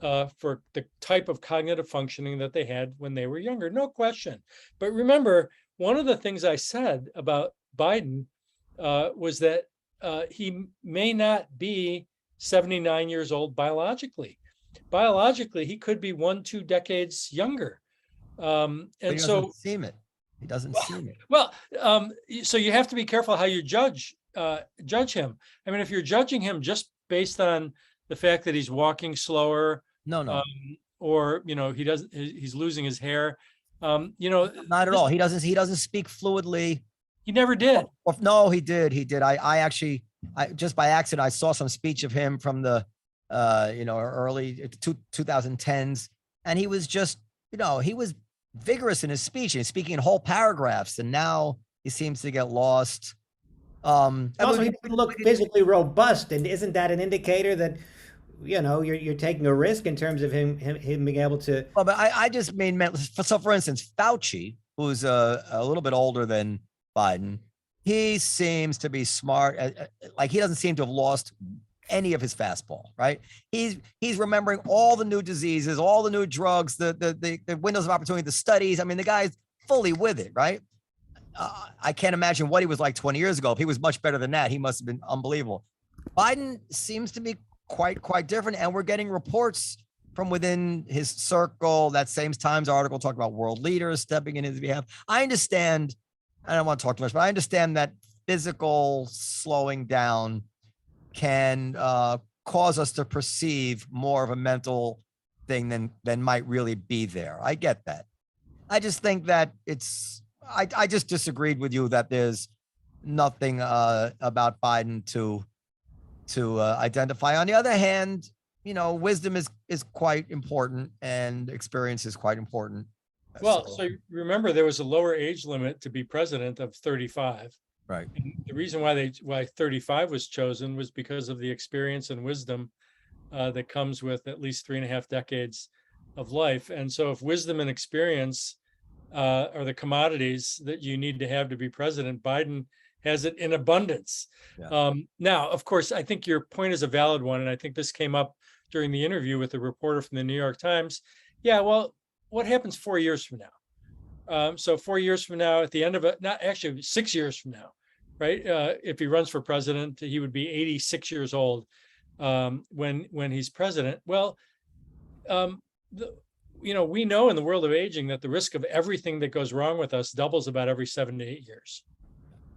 for the type of cognitive functioning that they had when they were younger. No question. But remember, one of the things I said about Biden was that he may not be 79 years old biologically. Biologically, he could be 1-2 decades younger. But he And doesn't so, seem it. He doesn't seem it. well, so you have to be careful how you judge him. I mean, if you're judging him just based on the fact that he's walking slower, No. or he's losing his hair, Not at all. He doesn't speak fluidly. he never did. No, he did. He did. I actually, just by accident, I saw some speech of him from the, early 2010s. And he was just, he was vigorous in his speech and speaking in whole paragraphs. And now he seems to get lost. Also, he doesn't look physically robust. And isn't that an indicator that, you're taking a risk in terms of him being able to? Well, but I just mean, so for instance, Fauci, who's a little bit older than Biden, he seems to be smart. Like he doesn't seem to have lost any of his fastball, right? He's remembering all the new diseases, all the new drugs, the windows of opportunity, the studies. I mean, the guy's fully with it, right? I can't imagine what he was like 20 years ago. If he was much better than that, he must have been unbelievable. Biden seems to be quite different, and we're getting reports from within his circle. That same Times article talked about world leaders stepping in his behalf. I understand. I don't want to talk too much, but I understand that physical slowing down can cause us to perceive more of a mental thing than might really be there. I get that. I just think that I just disagreed with you that there's nothing about Biden to identify. On the other hand, wisdom is quite important and experience is quite important. Well, so remember there was a lower age limit to be president of 35. Right. And the reason why 35 was chosen was because of the experience and wisdom that comes with at least 3.5 decades of life. And so if wisdom and experience are the commodities that you need to have to be president, Biden has it in abundance. Yeah. Now, of course, I think your point is a valid one. And I think this came up during the interview with the reporter from the New York Times. Yeah, well, what happens 4 years from now? So 4 years from now, at the end of it, not actually 6 years from now, right? If he runs for president, he would be 86 years old when he's president. Well, we know in the world of aging that the risk of everything that goes wrong with us doubles about every 7 to 8 years,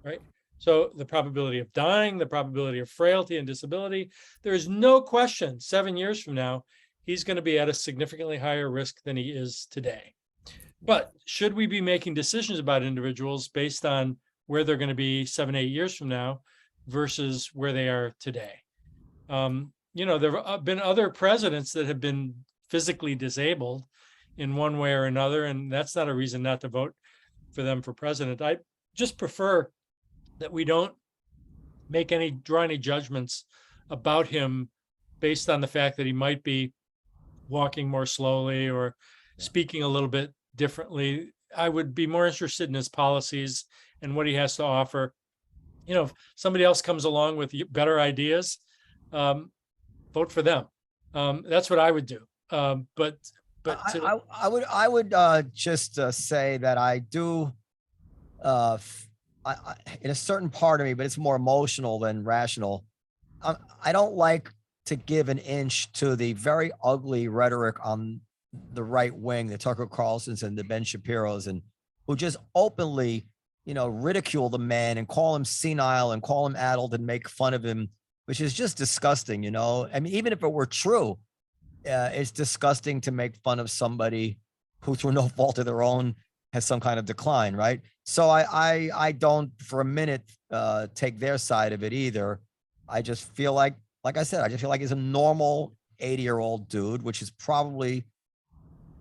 right? So the probability of dying, the probability of frailty and disability, there is no question 7 years from now, he's going to be at a significantly higher risk than he is today. But should we be making decisions about individuals based on where they're going to be 7, 8 years from now versus where they are today? There have been other presidents that have been physically disabled in one way or another, and that's not a reason not to vote for them for president. I just prefer that we don't draw any judgments about him based on the fact that he might be walking more slowly or speaking a little bit differently. I would be more interested in his policies and what he has to offer. If somebody else comes along with better ideas, vote for them. That's what I would do. But I would just say that I do, in a certain part of me, but it's more emotional than rational. I don't like to give an inch to the very ugly rhetoric on the right wing, the Tucker Carlsons and the Ben Shapiros, and who just openly, ridicule the man and call him senile and call him addled and make fun of him, which is just disgusting. I mean, even if it were true, it's disgusting to make fun of somebody who, through no fault of their own, has some kind of decline, right? So I don't for a minute take their side of it either. I just feel like I said, I just feel like he's a normal 80-year-old dude, which is probably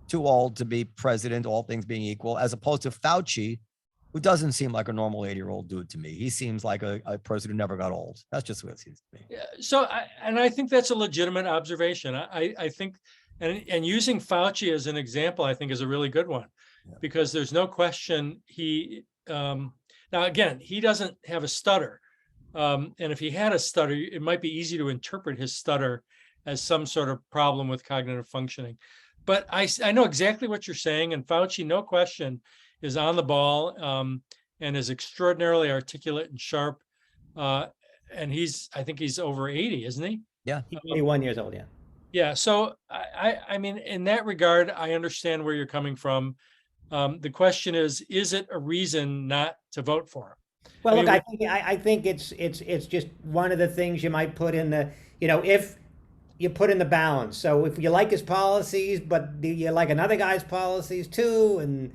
too old to be president, all things being equal, as opposed to Fauci, who doesn't seem like a normal 80-year-old dude to me. He seems like a person who never got old. That's just what it seems to me. Yeah, so I think that's a legitimate observation. I think, and using Fauci as an example, I think is a really good one, because there's no question he, now again, he doesn't have a stutter. And if he had a stutter, it might be easy to interpret his stutter as some sort of problem with cognitive functioning. But I know exactly what you're saying, and Fauci, no question, is on the ball and is extraordinarily articulate and sharp. and I think he's over 80, isn't he? Yeah. He's 81 years old, yeah. Yeah. So I mean, in that regard, I understand where you're coming from. The question is it a reason not to vote for him? Well, I look, mean, I think it's just one of the things you might put in the, if you put in the balance. So if you like his policies, but you like another guy's policies too, and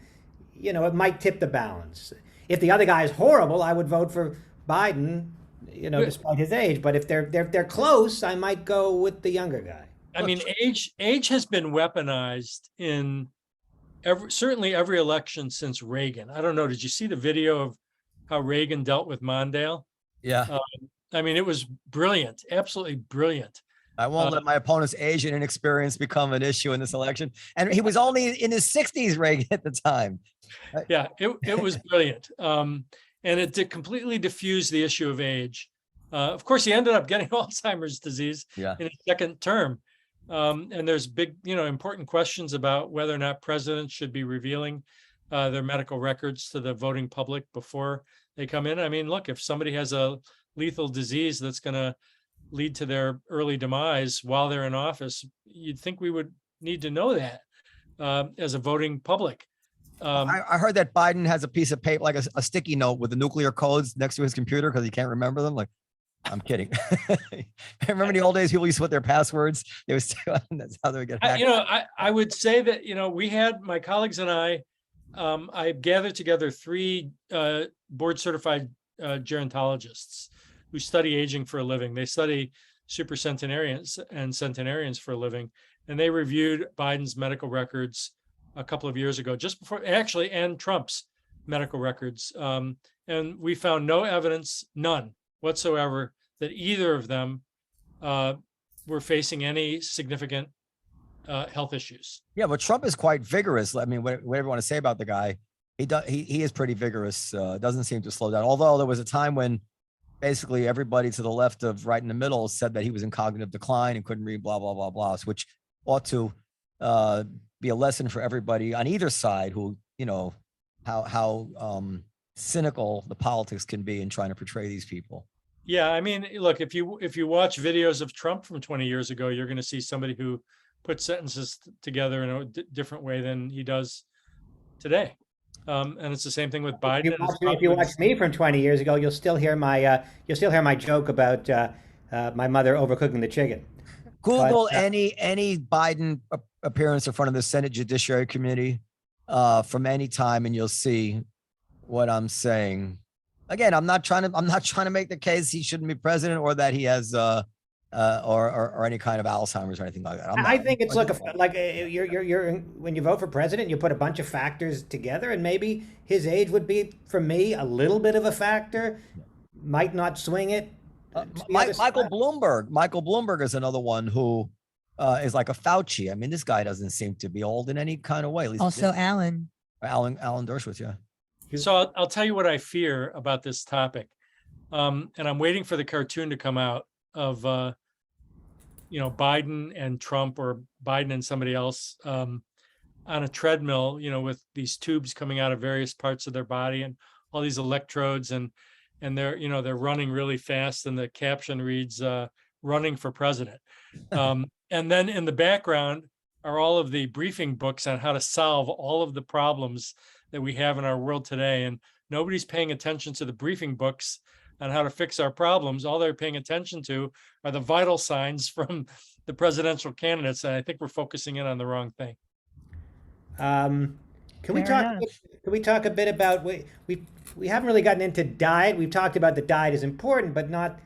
it might tip the balance. If the other guy is horrible, I would vote for Biden, despite his age. But if they're close, I might go with the younger guy. I mean, age has been weaponized in certainly every election since Reagan. I don't know. Did you see the video of how Reagan dealt with Mondale? Yeah. I mean, it was brilliant, absolutely brilliant. I won't let my opponent's age and inexperience become an issue in this election. And he was only in his 60s, Reagan, at the time. Yeah, it was brilliant. And it completely diffused the issue of age. Of course, he ended up getting Alzheimer's disease in his second term. And there's big, important questions about whether or not presidents should be revealing their medical records to the voting public before they come in. I mean, look, if somebody has a lethal disease that's going to lead to their early demise while they're in office, you'd think we would need to know that as a voting public. I heard that Biden has a piece of paper, like a sticky note with the nuclear codes next to his computer because he can't remember them. Like, I'm kidding. Remember the old days, people used to put their passwords. They was that's how they would get hacked. I would say that, we had, my colleagues and I gathered together 3 board certified gerontologists who study aging for a living. They study supercentenarians and centenarians for a living. And they reviewed Biden's medical records a couple of years ago, just before, actually, and Trump's medical records. And we found no evidence, none whatsoever, that either of them were facing any significant health issues. Yeah, but Trump is quite vigorous. I mean, whatever you want to say about the guy, he is pretty vigorous. Doesn't seem to slow down. Although there was a time when basically everybody to the left of right in the middle said that he was in cognitive decline and couldn't read, blah, blah, blah, blah, which ought to be a lesson for everybody on either side who, how cynical the politics can be in trying to portray these people. Yeah, I mean, look, if you watch videos of Trump from 20 years ago, you're going to see somebody who puts sentences together in a different way than he does today. And it's the same thing with Biden. If you watch me from 20 years ago, you'll still hear my joke about my mother overcooking the chicken. Google any Biden appearance in front of the Senate Judiciary Committee from any time, and you'll see what I'm saying. Again, I'm not trying to make the case he shouldn't be president or that he has or any kind of Alzheimer's or anything like that. I think it's like you're when you vote for president, you put a bunch of factors together, and maybe his age would be, for me, a little bit of a factor. Might not swing it. Michael Bloomberg is another one who is like a Fauci. I mean, this guy doesn't seem to be old in any kind of way. At least Also, Alan Dershowitz, yeah. So I'll tell you what I fear about this topic, and I'm waiting for the cartoon to come out of Biden and Trump, or Biden and somebody else on a treadmill, with these tubes coming out of various parts of their body and all these electrodes, and they're running really fast, and the caption reads "running for president." And then in the background are all of the briefing books on how to solve all of the problems that we have in our world today. And nobody's paying attention to the briefing books on how to fix our problems. All they're paying attention to are the vital signs from the presidential candidates. And I think we're focusing in on the wrong thing. Can we talk a bit about, we haven't really gotten into diet. We've talked about the diet is important, but not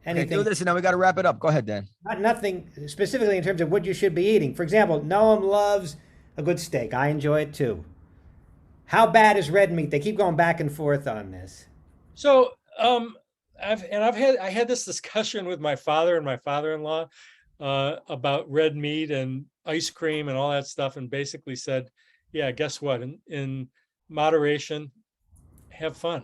anything. Okay, do this and now we got to wrap it up. Go ahead, Dan. Nothing specifically in terms of what you should be eating. For example, Noam loves a good steak. I enjoy it too. How bad is red meat? They keep going back and forth on this. So I had this discussion with my father and my father-in-law about red meat and ice cream and all that stuff, and basically said, yeah, guess what? In moderation, have fun.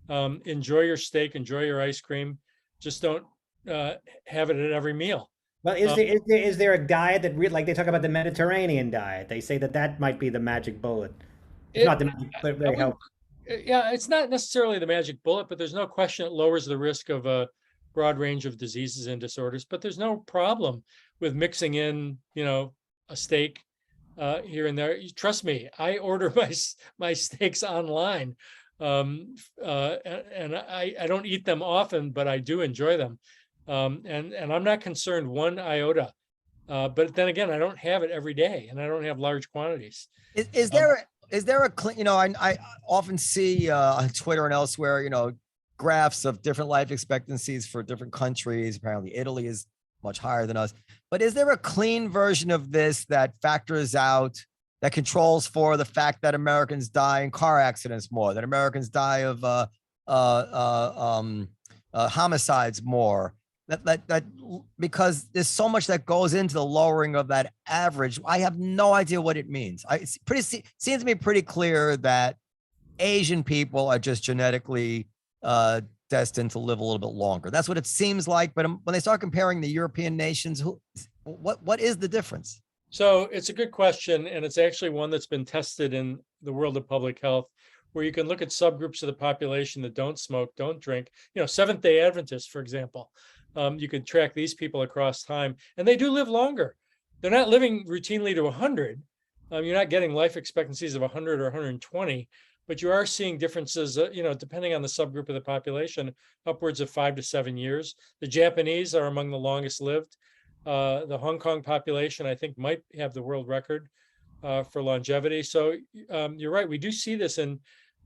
Enjoy your steak, enjoy your ice cream. Just don't have it at every meal. Well, is there a diet that like they talk about the Mediterranean diet? They say that might be the magic bullet. It's not the magic, but very helpful. Yeah, it's not necessarily the magic bullet, but there's no question it lowers the risk of broad range of diseases and disorders, but there's no problem with mixing in, a steak here and there. Trust me, I order my steaks online, and I don't eat them often, but I do enjoy them, and I'm not concerned one iota. But then again, I don't have it every day, and I don't have large quantities. Is there a clean? I often see on Twitter and elsewhere, graphs of different life expectancies for different countries. Apparently, Italy is much higher than us. But is there a clean version of this that factors out, that controls for the fact that Americans die in car accidents more, that Americans die of homicides more? That because there's so much that goes into the lowering of that average. I have no idea what it means. Seems to me pretty clear that Asian people are just genetically destined to live a little bit longer. That's what it seems like. But when they start comparing the European nations, what is the difference? So it's a good question, and it's actually one that's been tested in the world of public health, where you can look at subgroups of the population that don't smoke, don't drink. Seventh-day Adventists, for example. You could track these people across time, and they do live longer. They're not living routinely to 100. You're not getting life expectancies of 100 or 120, but you are seeing differences, depending on the subgroup of the population, upwards of 5 to 7 years. The Japanese are among the longest lived. The Hong Kong population, I think, might have the world record for longevity. So you're right. We do see this in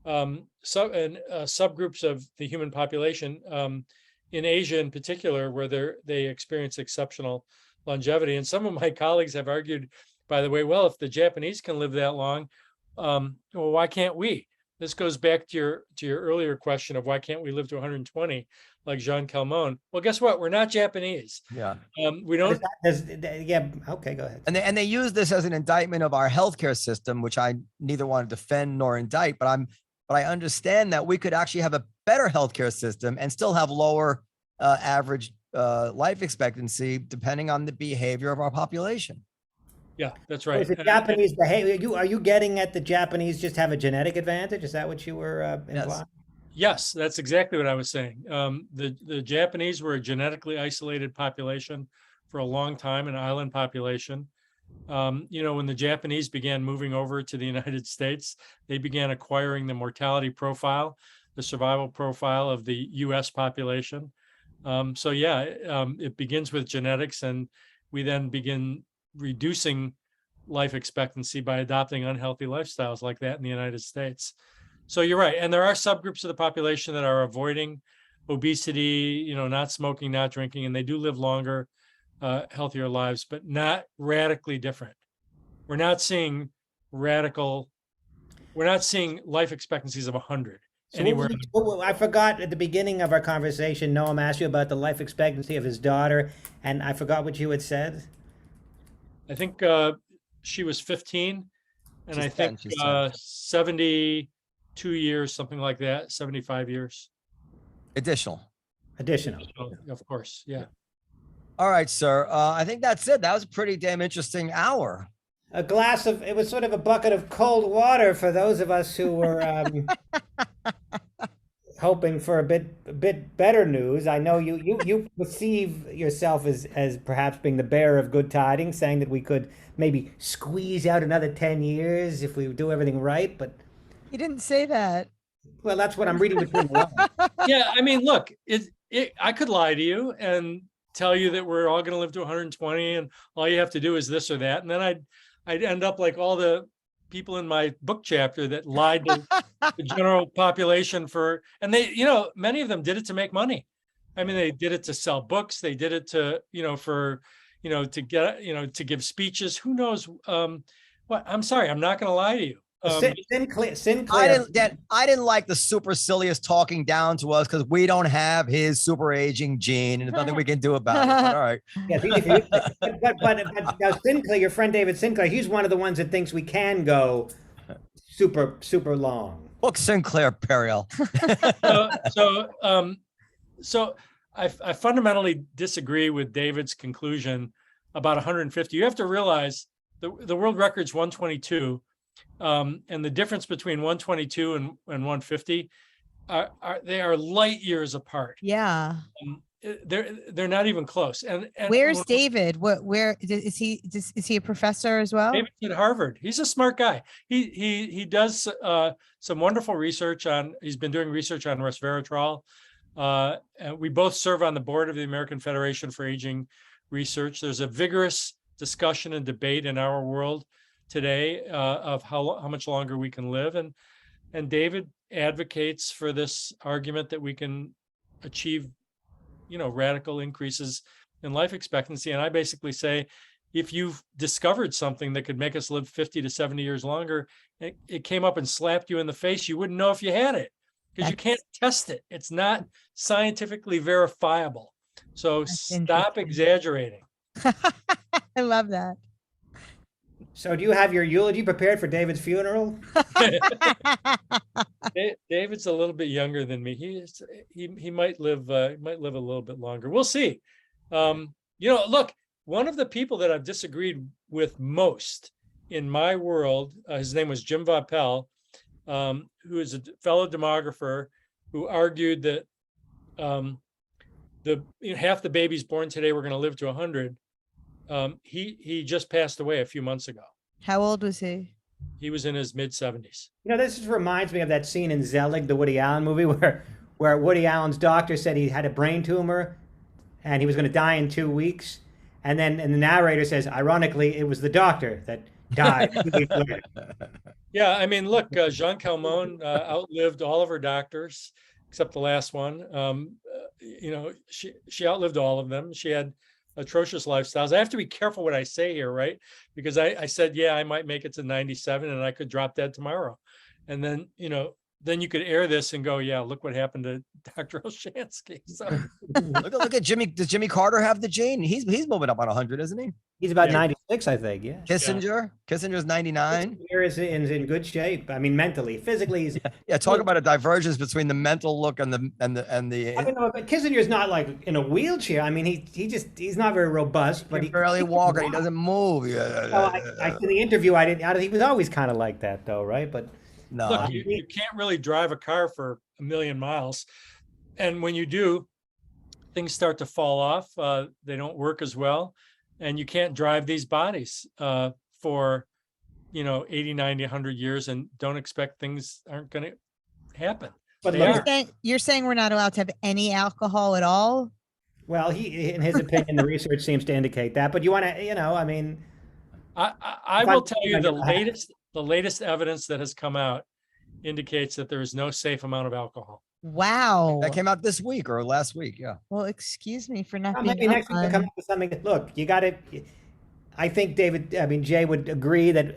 subgroups of the human population, in Asia in particular, where they experience exceptional longevity. And some of my colleagues have argued, by the way, well, if the Japanese can live that long, well, why can't we? This goes back to your earlier question of why can't we live to 120 like Jean Calment? Well, guess what? We're not Japanese. Yeah. We don't. Yeah. Okay, go ahead. And they use this as an indictment of our healthcare system, which I neither want to defend nor indict, but I understand that we could actually have a better healthcare system and still have lower average life expectancy depending on the behavior of our population. Yeah, that's right. Is it Japanese behavior? Are you getting at the Japanese just have a genetic advantage? Is that what you were implying? Yes, that's exactly what I was saying. The Japanese were a genetically isolated population for a long time, an island population. When the Japanese began moving over to the United States, they began acquiring the mortality profile, the survival profile of the US population. It begins with genetics, and we then begin reducing life expectancy by adopting unhealthy lifestyles like that in the United States. So you're right. And there are subgroups of the population that are avoiding obesity, not smoking, not drinking, and they do live longer, healthier lives, but not radically different. We're not seeing life expectancies of 100 anywhere. I forgot at the beginning of our conversation, Noam asked you about the life expectancy of his daughter, and I forgot what you had said. I think she was 15, and I 10, think 72 years, something like that, 75 years. Additional. Of course, yeah. All right, sir. I think that's it. That was a pretty damn interesting hour. It was sort of a bucket of cold water for those of us who were hoping for a bit better news. I know you perceive yourself as perhaps being the bearer of good tidings, saying that we could maybe squeeze out another 10 years if we do everything right, but He didn't say that. well, that's what I'm reading between the lines. Yeah, I mean, look, I could lie to you and tell you that we're all going to live to 120, and all you have to do is this or that, and then I'd end up like all the people in my book chapter that lied to the general population and they, many of them did it to make money. I mean, they did it to sell books. They did it to, to get, to give speeches. Who knows what? I'm sorry, I'm not going to lie to you. Sinclair. I didn't like the supercilious talking down to us because we don't have his super aging gene, and there's nothing we can do about it. But all right. Yes, but now Sinclair, your friend David Sinclair, he's one of the ones that thinks we can go super long. Book Sinclair, Periel. So I fundamentally disagree with David's conclusion about 150. You have to realize the world record's 122. And the difference between 122 and 150 they are light years apart. Yeah. they're not even close. And Where's David? Where is he? Is he a professor as well? David's at Harvard. He's a smart guy. He does some wonderful research on. He's been doing research on resveratrol. And we both serve on the board of the American Federation for Aging Research. There's a vigorous discussion and debate in our world today of how much longer we can live, and David advocates for this argument that we can achieve, radical increases in life expectancy. And I basically say, if you've discovered something that could make us live 50 to 70 years longer, it came up and slapped you in the face, you wouldn't know if you had it, because you can't test it. It's not scientifically verifiable. So stop exaggerating. I love that. So do you have your eulogy prepared for David's funeral? David's a little bit younger than me. He might live a little bit longer. We'll see. Look, one of the people that I've disagreed with most in my world, his name was Jim Vaupel, who is a fellow demographer, who argued that half the babies born today were going to live to 100. He just passed away a few months ago. How old was he? He was in his mid-70s. This just reminds me of that scene in Zelig, the Woody Allen movie, where Woody Allen's doctor said he had a brain tumor and he was going to die in 2 weeks. And then the narrator says, ironically, it was the doctor that died 2 weeks later. Yeah, I mean, look, Jean Calment outlived all of her doctors, except the last one. She outlived all of them. She had atrocious lifestyles. I have to be careful what I say here, right? Because I said, yeah, I might make it to 97 and I could drop dead tomorrow. And then, then you could air this and go, yeah, look what happened to Dr. Olshanksy. So look at Jimmy. Does Jimmy Carter have the gene? He's moving up on 100, isn't he? He's about 96, I think. Yeah. Kissinger's 99. Kissinger is in good shape. I mean, mentally, physically. He's, talk about a divergence between the mental look and the. I don't know, but Kissinger's not like in a wheelchair. I mean, he's not very robust, but he barely walks. He doesn't move. In the interview, he was always kind of like that, though, right? But no, look, you can't really drive a car for 1 million miles, and when you do, things start to fall off. They don't work as well. And you can't drive these bodies for, 80, 90, 100 years and don't expect things aren't going to happen. But you're saying we're not allowed to have any alcohol at all? Well, in his opinion, the research seems to indicate that. But you want to, I mean. I will tell you the latest evidence that has come out indicates that there is no safe amount of alcohol. Wow. That came out this week or last week. Yeah. Well, excuse me for not being maybe next week to come up with something. Look, you got it. I think Jay would agree that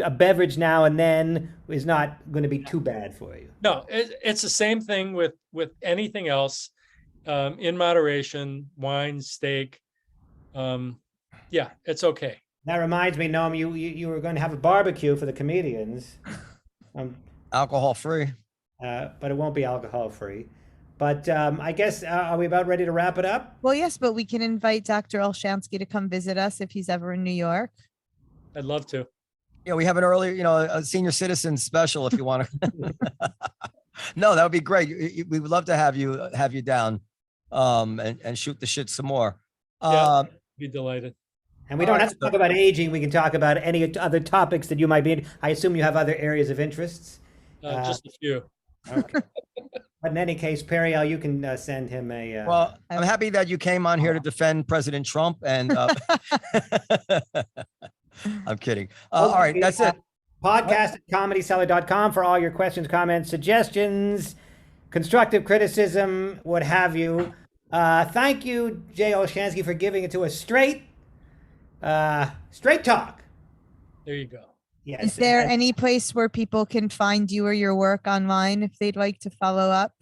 a beverage now and then is not going to be too bad for you. No, it's the same thing with anything else, in moderation, wine, steak. Yeah, it's okay. That reminds me, Noam, you were going to have a barbecue for the comedians. Alcohol free. But it won't be alcohol free. But I guess, are we about ready to wrap it up? Well, yes, but we can invite Dr. Olshanksy to come visit us if he's ever in New York. I'd love to. Yeah, we have an early, a senior citizen special if you want to. No, that would be great. We would love to have you down and shoot the shit some more. Yeah, be delighted. And we don't have to talk about aging. We can talk about any other topics that you might be in. I assume you have other areas of interests. Just a few. Okay. But in any case, Periel, you can send him a. Well, I'm happy that you came on here to defend President Trump. And I'm kidding. All right, that's it. Podcast at comedyseller.com for all your questions, comments, suggestions, constructive criticism, what have you. Thank you, Jay Olshanksy, for giving it to us straight talk. There you go. Yes. Is there any place where people can find you or your work online if they'd like to follow up?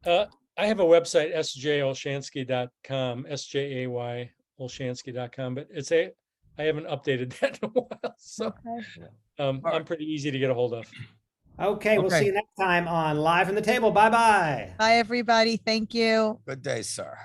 I have a website, sjolshansky.com, SJAY Olshansky.com, but I haven't updated that in a while. So I'm pretty easy to get a hold of. Okay, we'll see you next time on Live from the Table. Bye-bye. Bye, everybody. Thank you. Good day, sir.